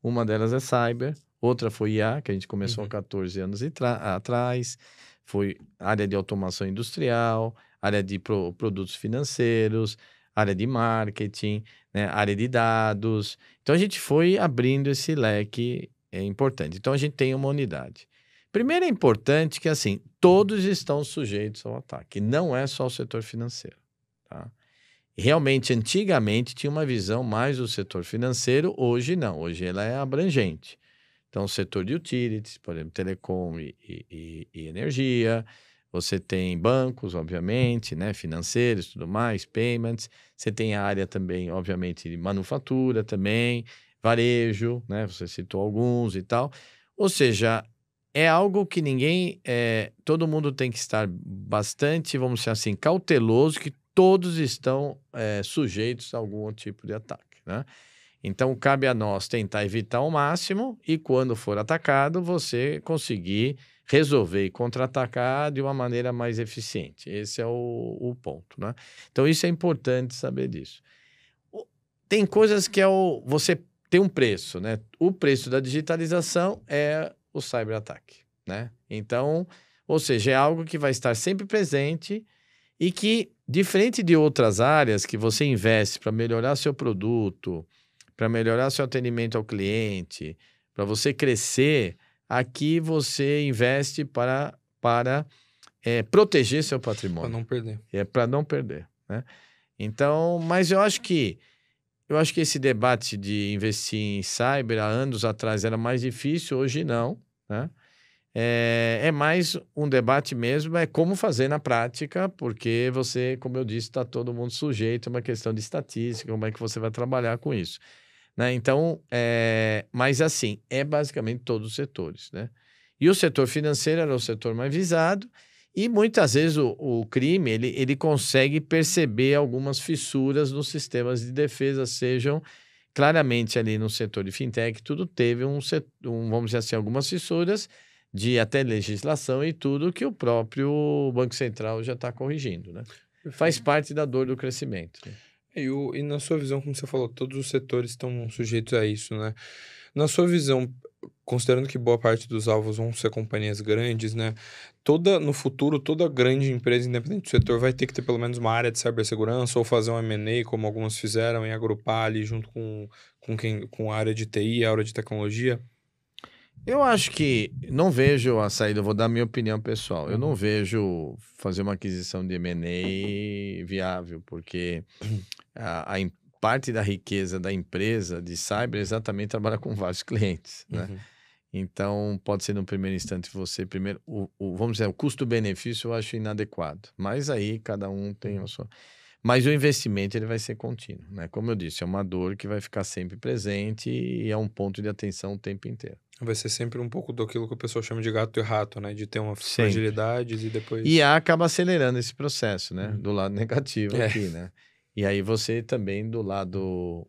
Uma delas é cyber, outra foi IA, que a gente começou há 14 anos atrás, foi área de automação industrial, área de produtos financeiros, área de marketing, né, área de dados. Então, a gente foi abrindo esse leque importante. Então, a gente tem uma unidade. Primeiro, é importante que, assim, todos estão sujeitos ao ataque. Não é só o setor financeiro. Tá? Realmente, antigamente, tinha uma visão mais do setor financeiro, hoje não. Hoje ela é abrangente. Então, o setor de utilities, por exemplo, telecom e energia. Você tem bancos, obviamente, né, financeiros, tudo mais, payments. Você tem a área também, obviamente, de manufatura também, varejo, né, você citou alguns e tal. Ou seja, é algo que todo mundo tem que estar bastante, vamos dizer assim, cauteloso, que todos estão sujeitos a algum tipo de ataque, né? Então, cabe a nós tentar evitar ao máximo e, quando for atacado, você conseguir resolver e contra-atacar de uma maneira mais eficiente. Esse é o ponto, né? Então, isso é importante saber disso. Tem coisas que você tem um preço, né? O preço da digitalização é o cyberataque, né? Então, ou seja, é algo que vai estar sempre presente e que, diferente de outras áreas que você investe para melhorar seu produto, para melhorar seu atendimento ao cliente, para você crescer, aqui você investe para proteger seu patrimônio. Para não perder. Para não perder, né? Então, mas eu acho que esse debate de investir em cyber há anos atrás era mais difícil, hoje não, né? É mais um debate mesmo, é como fazer na prática, porque você, como eu disse, está todo mundo sujeito a uma questão de estatística, como é que você vai trabalhar com isso, né? Então, mas assim, é basicamente todos os setores, né? E o setor financeiro era o setor mais visado, e muitas vezes o crime, ele consegue perceber algumas fissuras nos sistemas de defesa, sejam claramente ali no setor de fintech, tudo teve vamos dizer assim, algumas fissuras, de até legislação e tudo que o próprio Banco Central já está corrigindo, né? Faz parte da dor do crescimento. Né? E na sua visão, como você falou, todos os setores estão sujeitos a isso, né? Na sua visão, considerando que boa parte dos alvos vão ser companhias grandes, né? No futuro, toda grande empresa, independente do setor, vai ter que ter pelo menos uma área de cibersegurança ou fazer um M&A, como algumas fizeram, e agrupar ali junto com a área de TI, a área de tecnologia. Eu acho que não vejo a saída, eu vou dar minha opinião pessoal. Eu não vejo fazer uma aquisição de M&A viável, porque parte da riqueza da empresa de cyber é exatamente trabalhar com vários clientes, né? Então, pode ser no primeiro instante você primeiro, vamos dizer, o custo-benefício eu acho inadequado, mas aí cada um tem a sua... Mas o investimento ele vai ser contínuo, né? Como eu disse, é uma dor que vai ficar sempre presente e é um ponto de atenção o tempo inteiro. Vai ser sempre um pouco daquilo que o pessoal chama de gato e rato, né? De ter uma fragilidade e depois... E acaba acelerando esse processo, né? Do lado negativo aqui, né? E aí você também, do lado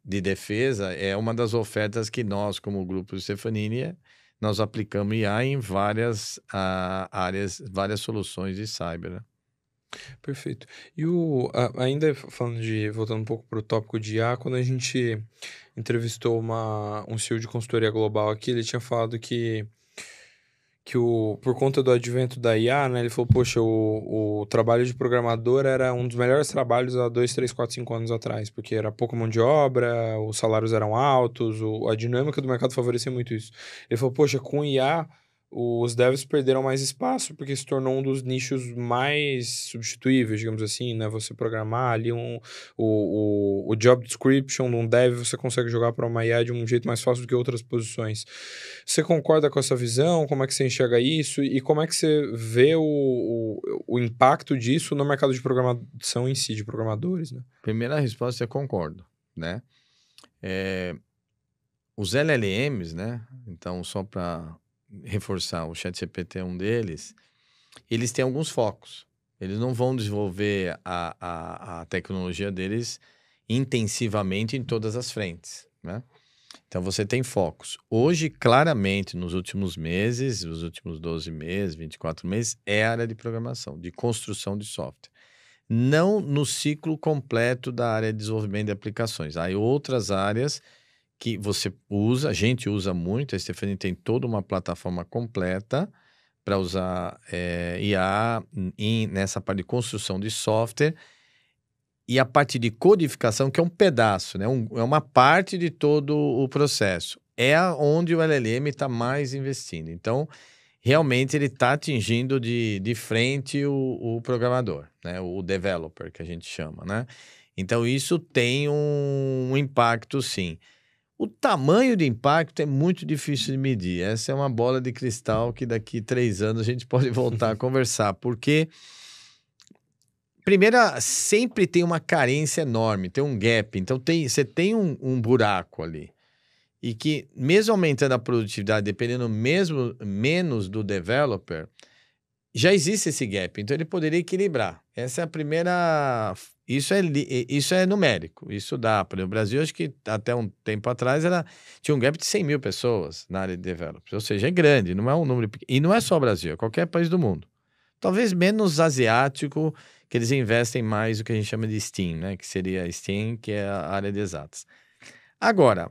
de defesa, é uma das ofertas que nós, como grupo Stefanini, nós aplicamos IA em várias áreas, várias soluções de cyber, né? Perfeito. E ainda voltando um pouco para o tópico de IA, quando a gente entrevistou um CEO de consultoria global aqui, ele tinha falado que por conta do advento da IA, né, ele falou, poxa, o trabalho de programador era um dos melhores trabalhos há 2, 3, 4, 5 anos atrás, porque era pouca mão de obra, os salários eram altos, a dinâmica do mercado favorecia muito isso. Ele falou, poxa, com IA... os devs perderam mais espaço porque se tornou um dos nichos mais substituíveis, digamos assim, né? Você programar ali o job description de um dev, você consegue jogar para uma IA de um jeito mais fácil do que outras posições. Você concorda com essa visão? Como é que você enxerga isso? E como é que você vê o impacto disso no mercado de programação em si, de programadores, né? Primeira resposta é concordo, né? Os LLMs, né? Então, só para reforçar, o ChatGPT é um deles, eles têm alguns focos. Eles não vão desenvolver a tecnologia deles intensivamente em todas as frentes, né? Então, você tem focos. Hoje, claramente, nos últimos meses, os últimos 12 meses, 24 meses, é a área de programação, de construção de software. Não no ciclo completo da área de desenvolvimento de aplicações. Há outras áreas que você usa, a gente usa muito, a Stefanini tem toda uma plataforma completa para usar IA nessa parte de construção de software e a parte de codificação, que é um pedaço, né? É uma parte de todo o processo. É onde o LLM está mais investindo. Então, realmente ele está atingindo de frente o programador, né? O developer, que a gente chama, né? Então, isso tem um impacto, sim. O tamanho de impacto é muito difícil de medir. Essa é uma bola de cristal que daqui 3 anos a gente pode voltar a conversar, porque, primeiro, sempre tem uma carência enorme, tem um gap. Então, você tem um buraco ali. E que, mesmo aumentando a produtividade, dependendo menos do developer, já existe esse gap. Então, ele poderia equilibrar. Essa é a primeira... Isso é numérico, isso dá. Para o Brasil, acho que até um tempo atrás tinha um gap de 100 mil pessoas na área de developers, ou seja, é grande, não é um número pequeno. E não é só o Brasil, é qualquer país do mundo. Talvez menos asiático, que eles investem mais no que a gente chama de STEAM, né? Que seria a STEAM, que é a área de exatas. Agora,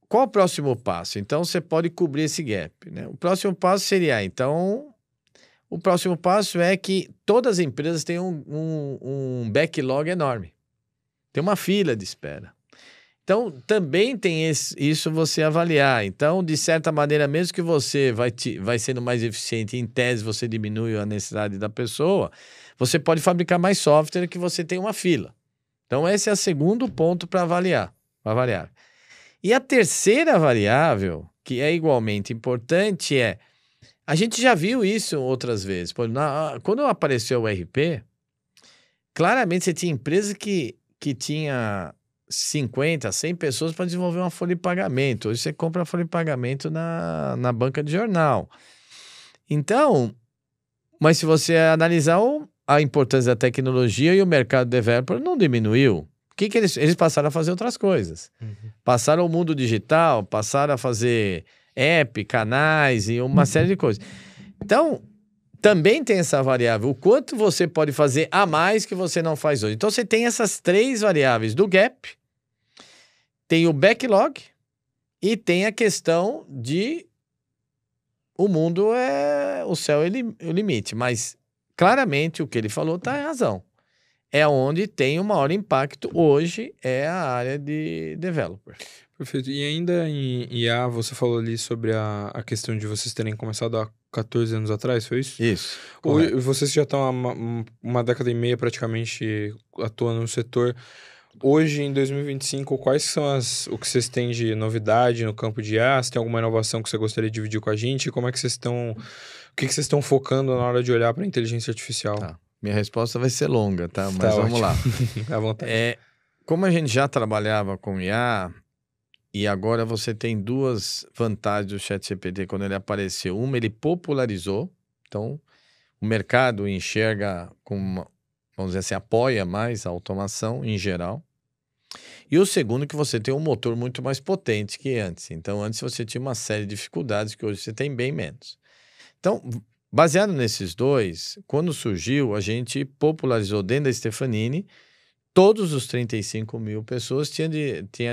qual o próximo passo? Então, você pode cobrir esse gap, né? O próximo passo seria, então... O próximo passo é que todas as empresas têm um backlog enorme. Tem uma fila de espera. Então, também tem isso você avaliar. Então, de certa maneira, mesmo que você vai sendo mais eficiente, em tese você diminui a necessidade da pessoa, você pode fabricar mais software que você tem uma fila. Então, esse é o segundo ponto para avaliar. E a terceira variável, que é igualmente importante a gente já viu isso outras vezes. Quando apareceu o ERP, claramente você tinha empresas que tinha 50, 100 pessoas para desenvolver uma folha de pagamento. Hoje você compra a folha de pagamento na banca de jornal. Então, mas se você analisar a importância da tecnologia e o mercado developer não diminuiu. O que eles passaram a fazer outras coisas? Passaram ao mundo digital, passaram a fazer app, canais e uma série de coisas. Então, também tem essa variável. O quanto você pode fazer a mais que você não faz hoje. Então, você tem essas 3 variáveis do gap, tem o backlog e tem a questão de o mundo o céu é o limite. Mas, claramente, o que ele falou está em razão. É onde tem o maior impacto hoje, é a área de developer. Perfeito. E ainda em IA, você falou ali sobre a questão de vocês terem começado há 14 anos atrás, foi isso? Isso. Hoje, vocês já estão há uma década e meia praticamente atuando no setor. Hoje, em 2025, quais são o que vocês têm de novidade no campo de IA? Se tem alguma inovação que você gostaria de dividir com a gente? Como é que vocês estão... O que vocês estão focando na hora de olhar para a inteligência artificial? Tá. Minha resposta vai ser longa, tá? Mas Tá, vamos lá. À vontade. Como a gente já trabalhava com IA, e agora você tem 2 vantagens do ChatGPT quando ele apareceu. Uma, ele popularizou. Então, o mercado enxerga vamos dizer assim, apoia mais a automação em geral. E o segundo, que você tem um motor muito mais potente que antes. Então, antes você tinha uma série de dificuldades que hoje você tem bem menos. Então, baseado nesses 2, quando surgiu, a gente popularizou dentro da Stefanini, todos os 35 mil pessoas tinham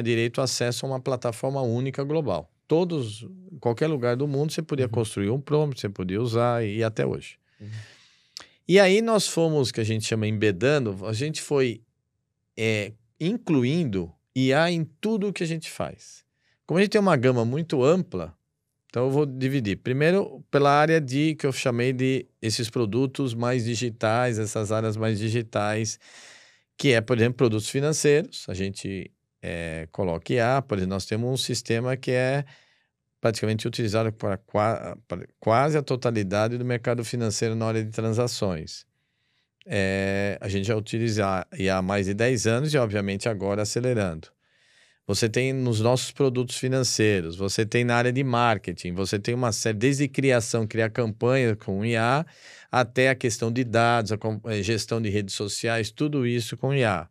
direito a acesso a uma plataforma única global. Todos, em qualquer lugar do mundo, você podia construir um prompt, você podia usar e até hoje. E aí nós fomos, que a gente chama embedando, a gente foi incluindo IA em tudo o que a gente faz. Como a gente tem uma gama muito ampla, então eu vou dividir. Primeiro, pela área que eu chamei de esses produtos mais digitais, essas áreas mais digitais, que é, por exemplo, produtos financeiros. A gente coloca IA, por exemplo, nós temos um sistema que é praticamente utilizado para quase a totalidade do mercado financeiro na hora de transações. A gente já utiliza IA há mais de 10 anos e, obviamente, agora acelerando. Você tem nos nossos produtos financeiros, você tem na área de marketing, você tem uma série, desde criar campanha com IA, até a questão de dados, a gestão de redes sociais, tudo isso com IA.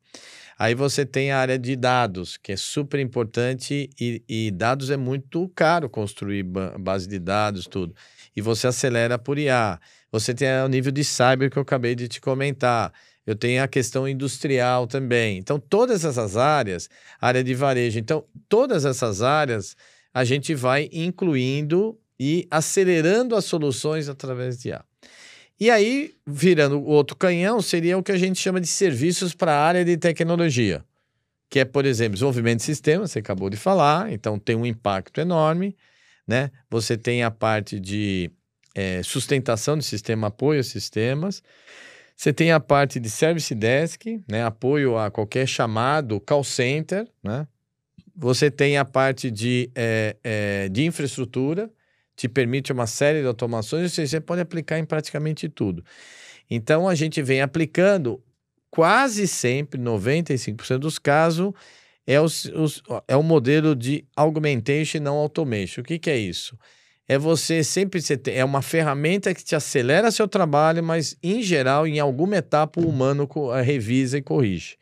Aí você tem a área de dados, que é super importante e dados é muito caro construir base de dados, tudo. E você acelera por IA. Você tem o nível de cyber que eu acabei de te comentar. Eu tenho a questão industrial também. Então, todas essas áreas, área de varejo. Então, todas essas áreas a gente vai incluindo e acelerando as soluções através de IA. E aí, virando o outro canhão, seria o que a gente chama de serviços para a área de tecnologia, que é, por exemplo, desenvolvimento de sistemas, você acabou de falar, então tem um impacto enorme, né? Você tem a parte de sustentação de sistema, apoio a sistemas. Você tem a parte de service desk, né? Apoio a qualquer chamado, call center, né? Você tem a parte de infraestrutura, te permite uma série de automações, ou seja, você pode aplicar em praticamente tudo. Então, a gente vem aplicando quase sempre, 95% dos casos, é o modelo de augmentation e não automation. O que é isso? É é uma ferramenta que te acelera seu trabalho, mas, em geral, em alguma etapa, o humano revisa e corrige.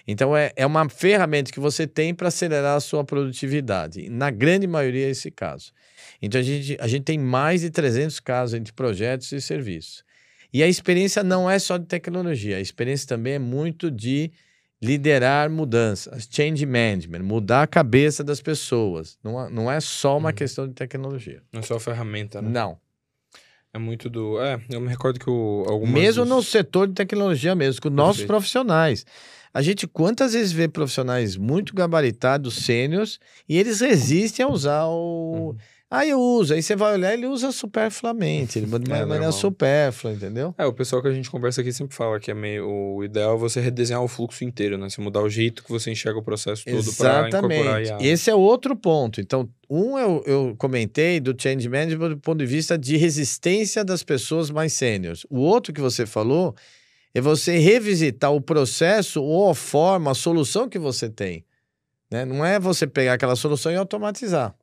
Então, é uma ferramenta que você tem para acelerar a sua produtividade. Na grande maioria é esse caso. Então, a gente tem mais de 300 casos entre projetos e serviços. E a experiência não é só de tecnologia, a experiência também é muito de liderar mudanças, change management, mudar a cabeça das pessoas. Não é só uma questão de tecnologia. Não é só a ferramenta, né? Não. É muito do... eu me recordo que Mesmo no setor de tecnologia mesmo, com nossos profissionais. A gente quantas vezes vê profissionais muito gabaritados, sêniors, e eles resistem a usar Aí eu uso, aí você vai olhar, ele usa superfluamente, ele manda de uma maneira supérflua, entendeu? O pessoal que a gente conversa aqui sempre fala que o ideal é você redesenhar o fluxo inteiro, né? Você mudar o jeito que você enxerga o processo todo para incorporar IA. Esse é outro ponto. Então, eu comentei do change management do ponto de vista de resistência das pessoas mais sêniores. O outro que você falou é você revisitar o processo ou a forma, a solução que você tem. Né? Não é você pegar aquela solução e automatizar.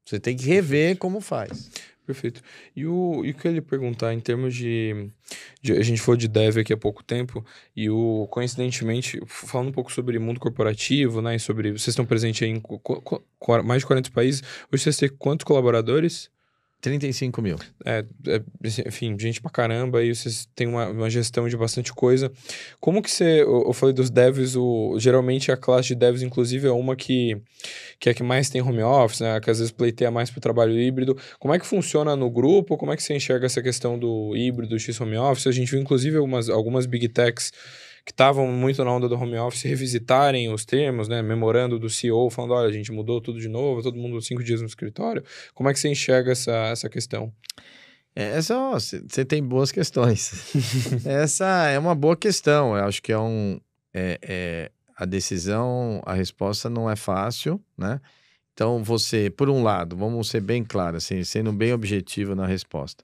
Você tem que rever como faz. Perfeito. E o que eu ia lhe perguntar, em termos a gente falou de dev aqui há pouco tempo, e coincidentemente, falando um pouco sobre mundo corporativo, né, e sobre, vocês estão presentes aí em mais de 40 países, hoje vocês têm quantos colaboradores? 35 mil. Enfim, gente pra caramba, aí vocês têm uma gestão de bastante coisa. Como que eu falei dos devs, geralmente a classe de devs, inclusive, é uma que é a que mais tem home office, né, que às vezes pleiteia mais pro trabalho híbrido. Como é que funciona no grupo? Como é que você enxerga essa questão do híbrido, X home office? A gente viu, inclusive, algumas big techs que estavam muito na onda do home office revisitarem os termos, né? Memorando do CEO, falando, olha, a gente mudou tudo de novo, todo mundo 5 dias no escritório. Como é que você enxerga essa questão? Você tem boas questões. Essa é uma boa questão. Eu acho que a decisão, a resposta não é fácil, né? Então, por um lado, vamos ser bem claros, assim, sendo bem objetivo na resposta.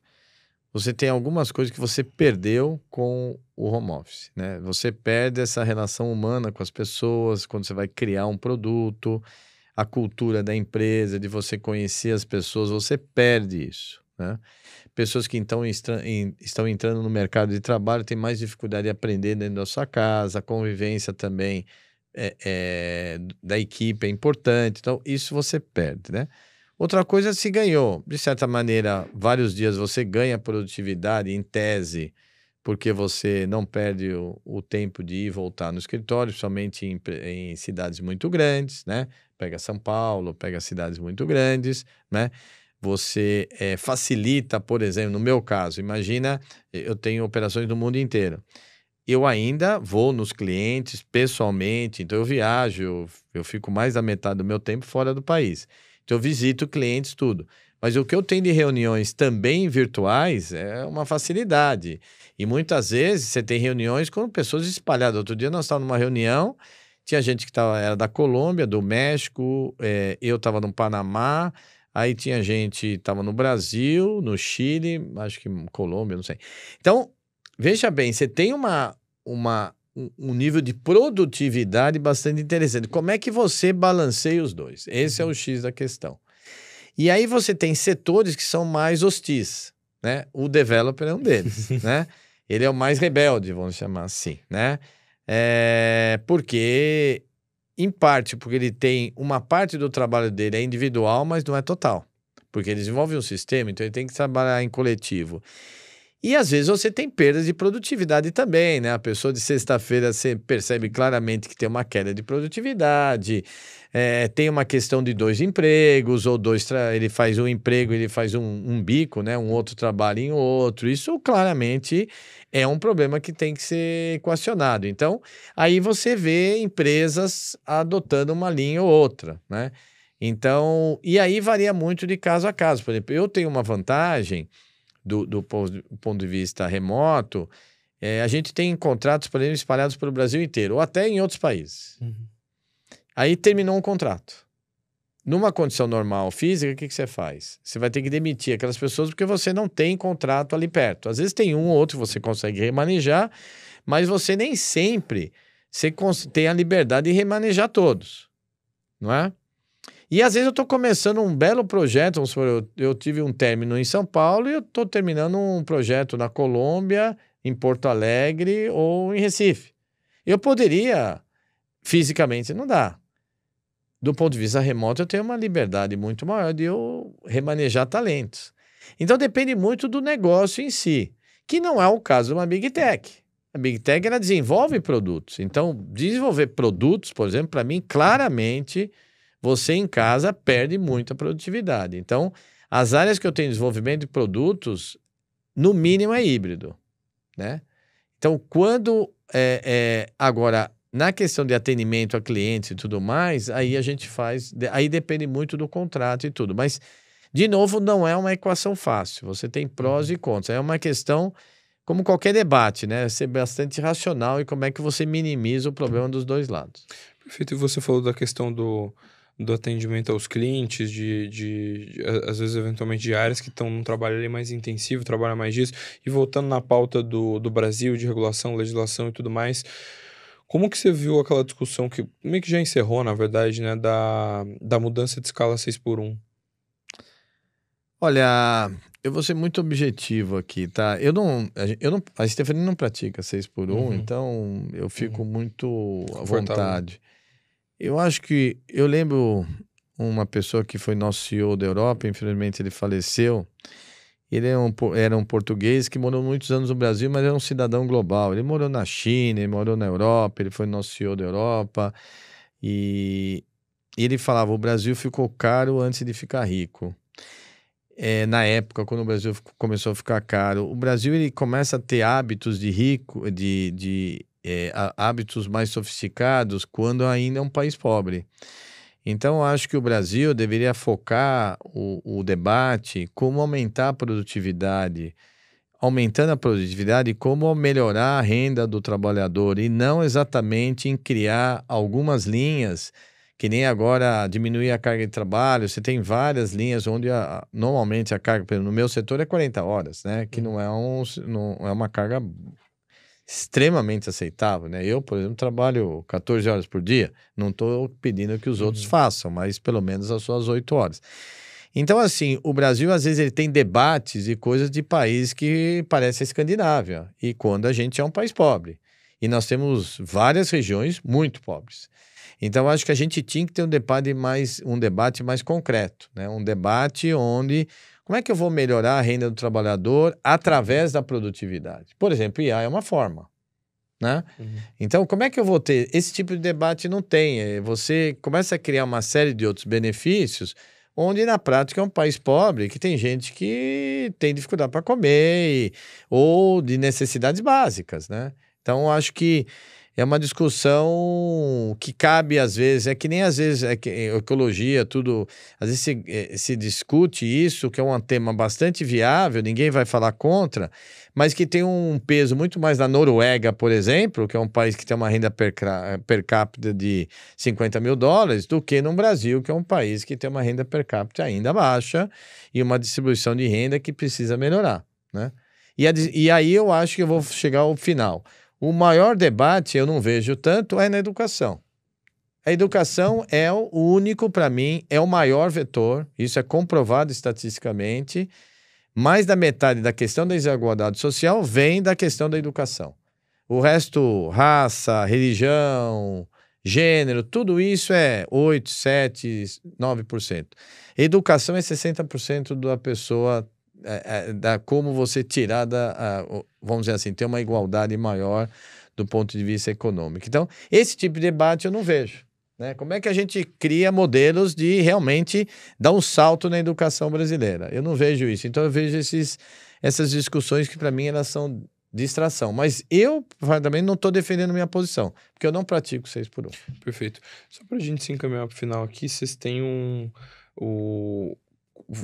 Você tem algumas coisas que você perdeu com o home office, né? Você perde essa relação humana com as pessoas, quando você vai criar um produto, a cultura da empresa, de você conhecer as pessoas, você perde isso, né? Pessoas que então estão entrando no mercado de trabalho têm mais dificuldade de aprender dentro da sua casa, a convivência também da equipe é importante, então isso você perde, né? Outra coisa se ganhou, de certa maneira, vários dias você ganha produtividade em tese, porque você não perde o tempo de ir e voltar no escritório, somente em cidades muito grandes, né? Pega São Paulo, pega cidades muito grandes, né? Você facilita, por exemplo, no meu caso, imagina, eu tenho operações no mundo inteiro. Eu ainda vou nos clientes pessoalmente, então eu viajo, eu fico mais da metade do meu tempo fora do país. Então, eu visito clientes, tudo. Mas o que eu tenho de reuniões também virtuais é uma facilidade. E muitas vezes você tem reuniões com pessoas espalhadas. Outro dia nós estávamos numa reunião, tinha gente que era da Colômbia, do México, eu estava no Panamá, aí tinha gente que estava no Brasil, no Chile, acho que Colômbia, não sei. Então, veja bem, você tem um nível de produtividade bastante interessante. Como é que você balanceia os dois? Esse é o X da questão. E aí você tem setores que são mais hostis, né? O developer é um deles, né? Ele é o mais rebelde, vamos chamar assim, né? Porque, em parte, porque ele tem uma parte do trabalho dele é individual, mas não é total. Porque ele desenvolve um sistema, então ele tem que trabalhar em coletivo. E às vezes você tem perdas de produtividade também, né? A pessoa de sexta-feira você percebe claramente que tem uma queda de produtividade, tem uma questão de 2 empregos, ou ele faz um emprego, ele faz um bico, né? Um outro trabalho em outro. Isso claramente é um problema que tem que ser equacionado. Então, aí você vê empresas adotando uma linha ou outra, né? Então, e aí varia muito de caso a caso. Por exemplo, eu tenho uma vantagem do ponto de vista remoto, a gente tem contratos, por exemplo, espalhados pelo Brasil inteiro, ou até em outros países. Uhum. Aí terminou um contrato. Numa condição normal, física, o que você faz? Você vai ter que demitir aquelas pessoas porque você não tem contrato ali perto. Às vezes tem um ou outro que você consegue remanejar, mas você nem sempre tem a liberdade de remanejar todos, não é? E às vezes eu estou começando um belo projeto, vamos supor, eu tive um término em São Paulo e eu estou terminando um projeto na Colômbia, em Porto Alegre ou em Recife. Eu poderia, fisicamente, não dá. Do ponto de vista remoto, eu tenho uma liberdade muito maior de eu remanejar talentos. Então depende muito do negócio em si, que não é o caso de uma Big Tech. A Big Tech, ela desenvolve produtos. Então, desenvolver produtos, por exemplo, para mim, claramente, você em casa perde muita produtividade. Então, as áreas que eu tenho de desenvolvimento de produtos, no mínimo é híbrido, né? Então, quando... agora, na questão de atendimento a clientes e tudo mais, aí a gente faz... Aí depende muito do contrato e tudo. Mas, De novo, não é uma equação fácil. Você tem prós e contras. É uma questão, como qualquer debate, né? Ser bastante racional e como é que você minimiza o problema dos dois lados. Perfeito. E você falou da questão do atendimento aos clientes, às vezes, eventualmente, de áreas que estão num trabalho ali mais intensivo, trabalham mais disso. E voltando na pauta do Brasil, de regulação, legislação e tudo mais, como que você viu aquela discussão que meio que já encerrou, na verdade, né, da mudança de escala 6x1? Olha, eu vou ser muito objetivo aqui, tá? A Stephanie não pratica 6x1, então eu fico muito à vontade. Eu acho que, eu lembro uma pessoa que foi nosso CEO da Europa, infelizmente ele faleceu. Ele era um português que morou muitos anos no Brasil, mas era um cidadão global. Ele morou na China, ele morou na Europa, ele foi nosso CEO da Europa. E ele falava, o Brasil ficou caro antes de ficar rico. Na época, quando o Brasil começou a ficar caro, o Brasil ele começa a ter hábitos de rico, hábitos mais sofisticados quando ainda é um país pobre. Então, eu acho que o Brasil deveria focar o debate como aumentar a produtividade, aumentando a produtividade, como melhorar a renda do trabalhador e não exatamente em criar algumas linhas, que nem agora diminuir a carga de trabalho. Você tem várias linhas onde normalmente a carga, por exemplo, no meu setor é 40 horas, né? Que não é uma carga extremamente aceitável, né? Eu, por exemplo, trabalho 14 horas por dia. Não estou pedindo que os outros façam, mas pelo menos as suas 8 horas. Então, assim, o Brasil, às vezes, ele tem debates e coisas de país que parece a Escandinávia. E quando a gente é um país pobre. E nós temos várias regiões muito pobres. Então, acho que a gente tinha que ter um debate mais concreto, né? Um debate onde... Como é que eu vou melhorar a renda do trabalhador através da produtividade? Por exemplo, IA é uma forma, né? Então, como é que eu vou ter... Esse tipo de debate não tem. Você começa a criar uma série de outros benefícios, onde na prática é um país pobre, que tem gente que tem dificuldade para comer, ou de necessidades básicas, né? Então, eu acho que é uma discussão que cabe às vezes, é que nem às vezes ecologia, tudo, às vezes se discute isso, que é um tema bastante viável, ninguém vai falar contra, mas que tem um peso muito mais na Noruega, por exemplo, que é um país que tem uma renda per capita de $50 mil, do que no Brasil, que é um país que tem uma renda per capita ainda baixa e uma distribuição de renda que precisa melhorar, né? E aí eu acho que eu vou chegar ao final. O maior debate, eu não vejo tanto, é na educação. A educação é o único, para mim, é o maior vetor, isso é comprovado estatisticamente. Mais da metade da questão da desigualdade social vem da questão da educação. O resto, raça, religião, gênero, tudo isso é 8, 7, 9%. Educação é 60% da pessoa... como você tirar vamos dizer assim, ter uma igualdade maior do ponto de vista econômico. Então, esse tipo de debate eu não vejo, né? Como é que a gente cria modelos de realmente dar um salto na educação brasileira? Eu não vejo isso. Então, eu vejo essas discussões que, para mim, elas são distração. Mas eu, também, não estou defendendo minha posição, porque eu não pratico 6x1. Perfeito. Só para a gente se encaminhar para o final aqui, vocês têm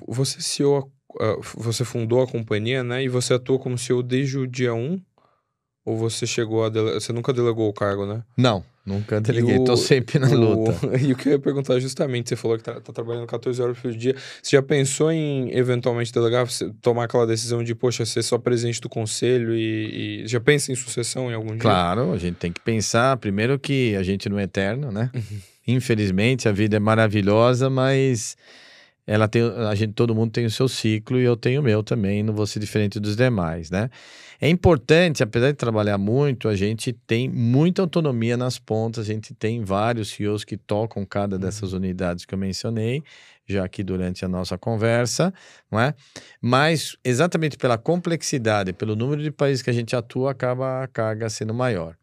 você CEO, você fundou a companhia, né? E você atuou como CEO desde o dia 1? Ou você chegou a você nunca delegou o cargo, né? Não, nunca deleguei. Estou sempre na luta. E o que eu ia perguntar justamente, você falou que tá trabalhando 14 horas por dia. Você já pensou em eventualmente delegar, tomar aquela decisão de, poxa, ser só presidente do conselho e já pensa em sucessão em algum dia? Claro, a gente tem que pensar, primeiro que a gente não é eterno, né? Infelizmente, a vida é maravilhosa, mas... todo mundo tem o seu ciclo e eu tenho o meu também, não vou ser diferente dos demais, né? É importante, apesar de trabalhar muito, a gente tem muita autonomia nas pontas, a gente tem vários CEOs que tocam cada dessas unidades que eu mencionei, já aqui durante a nossa conversa, não é? Mas exatamente pela complexidade, pelo número de países que a gente atua, acaba a carga sendo maior.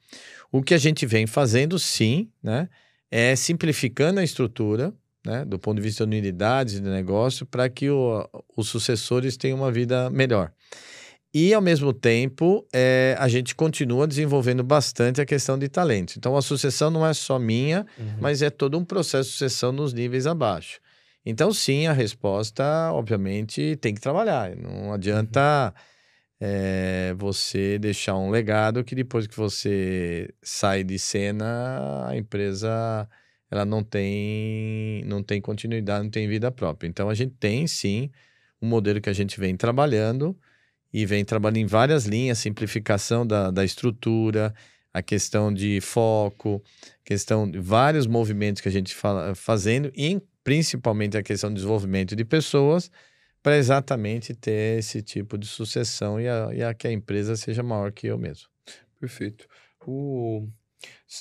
O que a gente vem fazendo, sim, né? É simplificando a estrutura, né, do ponto de vista de unidades de negócio, para que os sucessores tenham uma vida melhor. E, ao mesmo tempo, a gente continua desenvolvendo bastante a questão de talentos. Então, a sucessão não é só minha, mas é todo um processo de sucessão nos níveis abaixo. Então, sim, a resposta, obviamente, tem que trabalhar. Não adianta você deixar um legado que depois que você sai de cena, a empresa ela não tem continuidade, não tem vida própria. Então, a gente tem, sim, um modelo que a gente vem trabalhando e vem trabalhando em várias linhas, simplificação da estrutura, a questão de foco, questão de vários movimentos que a gente fazendo, e principalmente a questão do desenvolvimento de pessoas, para exatamente ter esse tipo de sucessão e que a empresa seja maior que eu mesmo. Perfeito.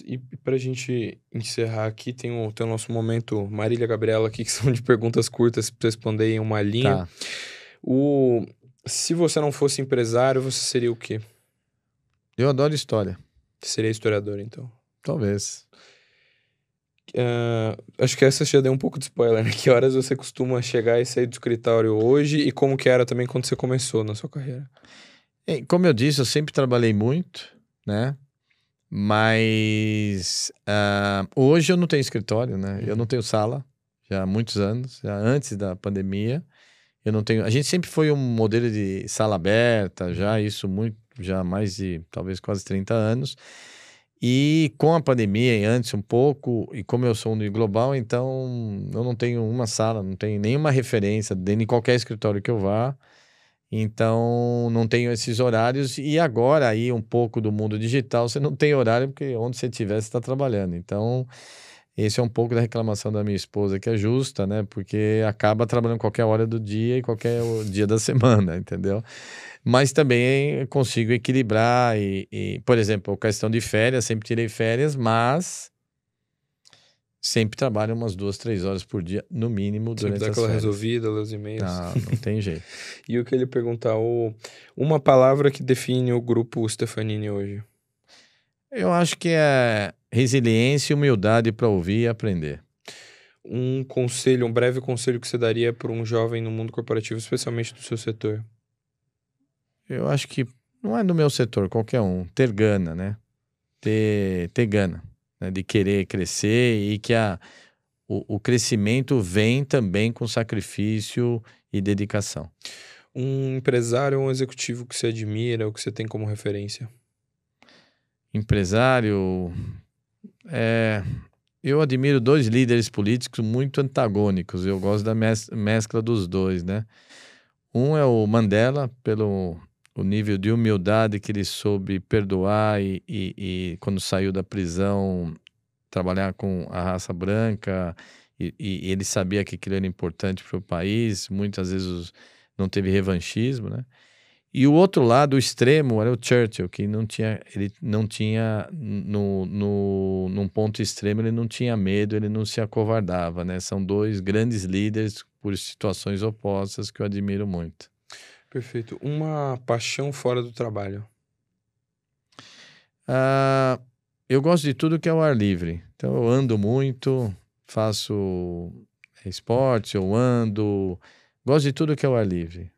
E para a gente encerrar aqui, tem o nosso momento Marília Gabriela aqui, que são de perguntas curtas para responder em uma linha. Tá. Se você não fosse empresário, você seria o quê? Eu adoro história. Seria historiador, então. Talvez. Acho que essa já deu um pouco de spoiler, né? Que horas você costuma chegar e sair do escritório hoje e como que era também quando você começou na sua carreira? Como eu disse, eu sempre trabalhei muito, né? Mas hoje eu não tenho escritório, né? Eu não tenho sala já há muitos anos, já antes da pandemia. Eu não tenho. A gente sempre foi um modelo de sala aberta, já já há mais de talvez quase 30 anos. E com a pandemia e antes um pouco, e como eu sou um global, então eu não tenho uma sala, não tenho nenhuma referência dentro de qualquer escritório que eu vá. Então não tenho esses horários. E agora aí um pouco do mundo digital, você não tem horário porque onde você estiver, você está trabalhando. Então esse é um pouco da reclamação da minha esposa, que é justa, né? Porque acaba trabalhando qualquer hora do dia e qualquer dia da semana, entendeu? Mas também consigo equilibrar por exemplo, a questão de férias, sempre tirei férias, mas sempre trabalho umas 2, 3 horas por dia, no mínimo, Sempre durante dá as aquela férias. resolvida, ler os e-mails. Não tem jeito. E eu queria perguntar, uma palavra que define o grupo Stefanini hoje? Eu acho que é resiliência e humildade para ouvir e aprender. Um conselho, um breve conselho que você daria para um jovem no mundo corporativo, especialmente do seu setor? Eu acho que não é no meu setor, qualquer um. Ter gana, né? Ter gana, né? De querer crescer e que o crescimento vem também com sacrifício e dedicação. Um empresário ou um executivo que você admira ou que você tem como referência? Empresário, eu admiro 2 líderes políticos muito antagônicos. Eu gosto da mescla dos dois, né? Um é o Mandela, pelo o nível de humildade que ele soube perdoar e quando saiu da prisão, trabalhar com a raça branca e ele sabia que aquilo era importante para o país, muitas vezes não teve revanchismo, né? E o outro lado, o extremo, era o Churchill, que ele não tinha, num ponto extremo, ele não tinha medo, ele não se acovardava, né? São 2 grandes líderes por situações opostas que eu admiro muito. Perfeito. Uma paixão fora do trabalho? Eu gosto de tudo que é o ar livre. Então eu ando muito, faço esporte, eu ando, gosto de tudo que é o ar livre.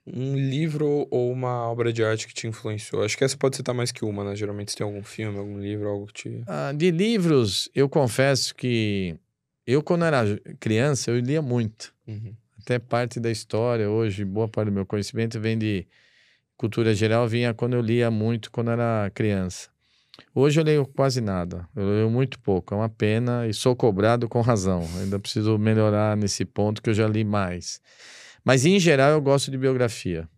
Um livro ou uma obra de arte que te influenciou? Acho que essa pode citar mais que uma, né? Geralmente você tem algum filme, algum livro, algo que te... De livros, eu confesso que eu, quando era criança, eu lia muito. Até parte da história, hoje, boa parte do meu conhecimento vem de cultura geral, vinha quando eu lia muito, quando era criança. Hoje eu leio quase nada, eu leio muito pouco, é uma pena e sou cobrado com razão. Ainda preciso melhorar nesse ponto que eu já li mais. Mas, em geral, eu gosto de biografia.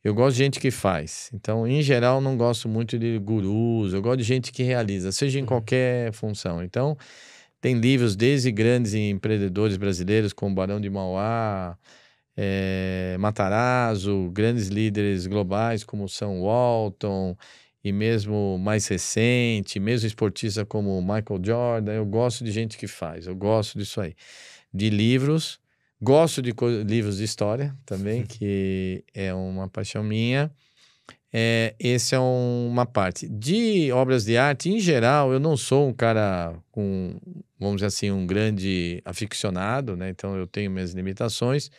Eu gosto de gente que faz. Então, em geral, não gosto muito de gurus. Eu gosto de gente que realiza, seja em qualquer função. Então, tem livros desde grandes empreendedores brasileiros, como Barão de Mauá, Matarazzo, grandes líderes globais como Sam Walton, e mesmo mais recente, mesmo esportista como Michael Jordan. Eu gosto de gente que faz, eu gosto disso aí. De livros... Gosto de livros de história também, que é uma paixão minha. Essa é uma parte. De obras de arte, em geral, eu não sou um cara vamos dizer assim, um grande aficionado, né? Então eu tenho minhas limitações.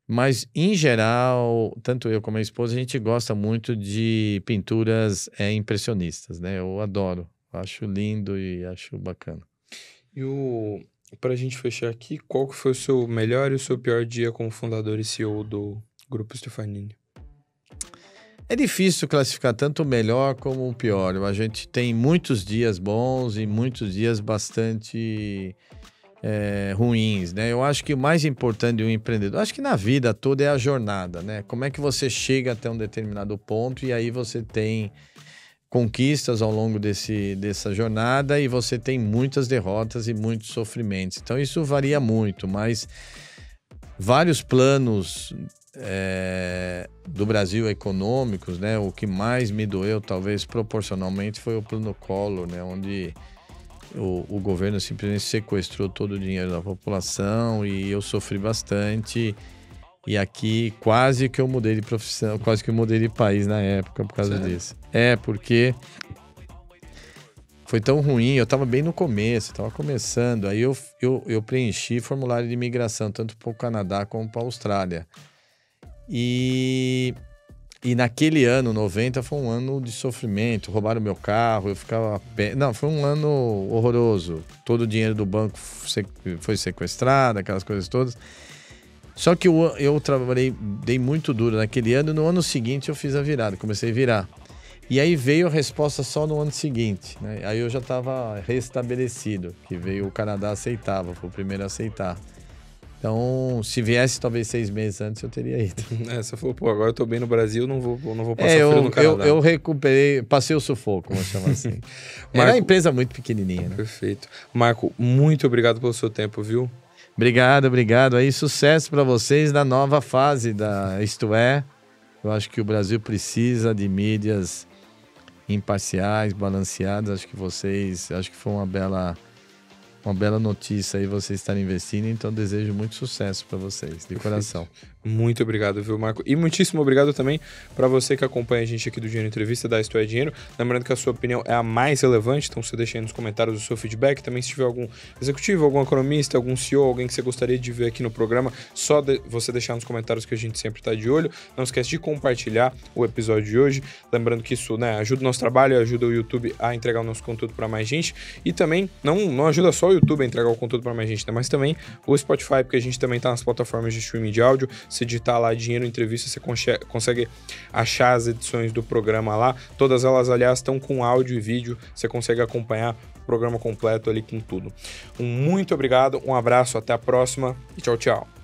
Mas, em geral, tanto eu como a minha esposa, a gente gosta muito de pinturas impressionistas, né? Eu adoro, acho lindo e acho bacana. E Para a gente fechar aqui, qual que foi o seu melhor e o seu pior dia como fundador e CEO do Grupo Stefanini? É difícil classificar tanto o melhor como o pior. A gente tem muitos dias bons e muitos dias bastante ruins, né? Eu acho que o mais importante de um empreendedor, acho que na vida toda é a jornada, né? Como é que você chega até um determinado ponto e aí você tem conquistas ao longo dessa jornada e você tem muitas derrotas e muitos sofrimentos. Então isso varia muito, mas vários planos do Brasil econômicos, né? O que mais me doeu, talvez proporcionalmente, foi o plano Collor, né? Onde o governo simplesmente sequestrou todo o dinheiro da população e eu sofri bastante. E aqui quase que eu mudei de profissão, quase que eu mudei de país na época por causa disso. Porque foi tão ruim, eu estava bem no começo, estava começando. Aí eu preenchi formulário de imigração, tanto para o Canadá como para a Austrália. E naquele ano, 90, foi um ano de sofrimento. Roubaram meu carro, eu ficava... Não, foi um ano horroroso. Todo o dinheiro do banco foi sequestrado, aquelas coisas todas. Só que eu trabalhei, dei muito duro naquele ano, e no ano seguinte eu fiz a virada, comecei a virar. E aí veio a resposta só no ano seguinte, né? Aí eu já estava restabelecido, que veio o Canadá aceitava, foi o primeiro a aceitar. Então, se viesse talvez 6 meses antes, eu teria ido. Você falou, agora eu tô bem no Brasil, não vou passar frio no Canadá. Eu recuperei, passei o sufoco, vamos chamar assim. Era uma empresa muito pequenininha, né? Perfeito. Marco, muito obrigado pelo seu tempo, viu? Obrigado. Aí, sucesso para vocês na nova fase da Isto É. Eu acho que o Brasil precisa de mídias imparciais, balanceadas. Acho que foi uma bela notícia aí vocês estarem investindo, então desejo muito sucesso para vocês, de coração. Muito obrigado, viu, Marco? E muitíssimo obrigado também para você que acompanha a gente aqui do Dinheiro Entrevista, da Isto É Dinheiro. Lembrando que a sua opinião é a mais relevante, então você deixa aí nos comentários o seu feedback. Também se tiver algum executivo, algum economista, algum CEO, alguém que você gostaria de ver aqui no programa, só você deixar nos comentários que a gente sempre está de olho. Não esquece de compartilhar o episódio de hoje. Lembrando que isso, né, ajuda o nosso trabalho, ajuda o YouTube a entregar o nosso conteúdo para mais gente. E também não ajuda só o YouTube a entregar o conteúdo para mais gente, né, mas também o Spotify, porque a gente também está nas plataformas de streaming de áudio. Se digitar lá Dinheiro Entrevista, você consegue achar as edições do programa lá. Todas elas, aliás, estão com áudio e vídeo. Você consegue acompanhar o programa completo ali com tudo. Muito obrigado, um abraço, até a próxima e tchau, tchau.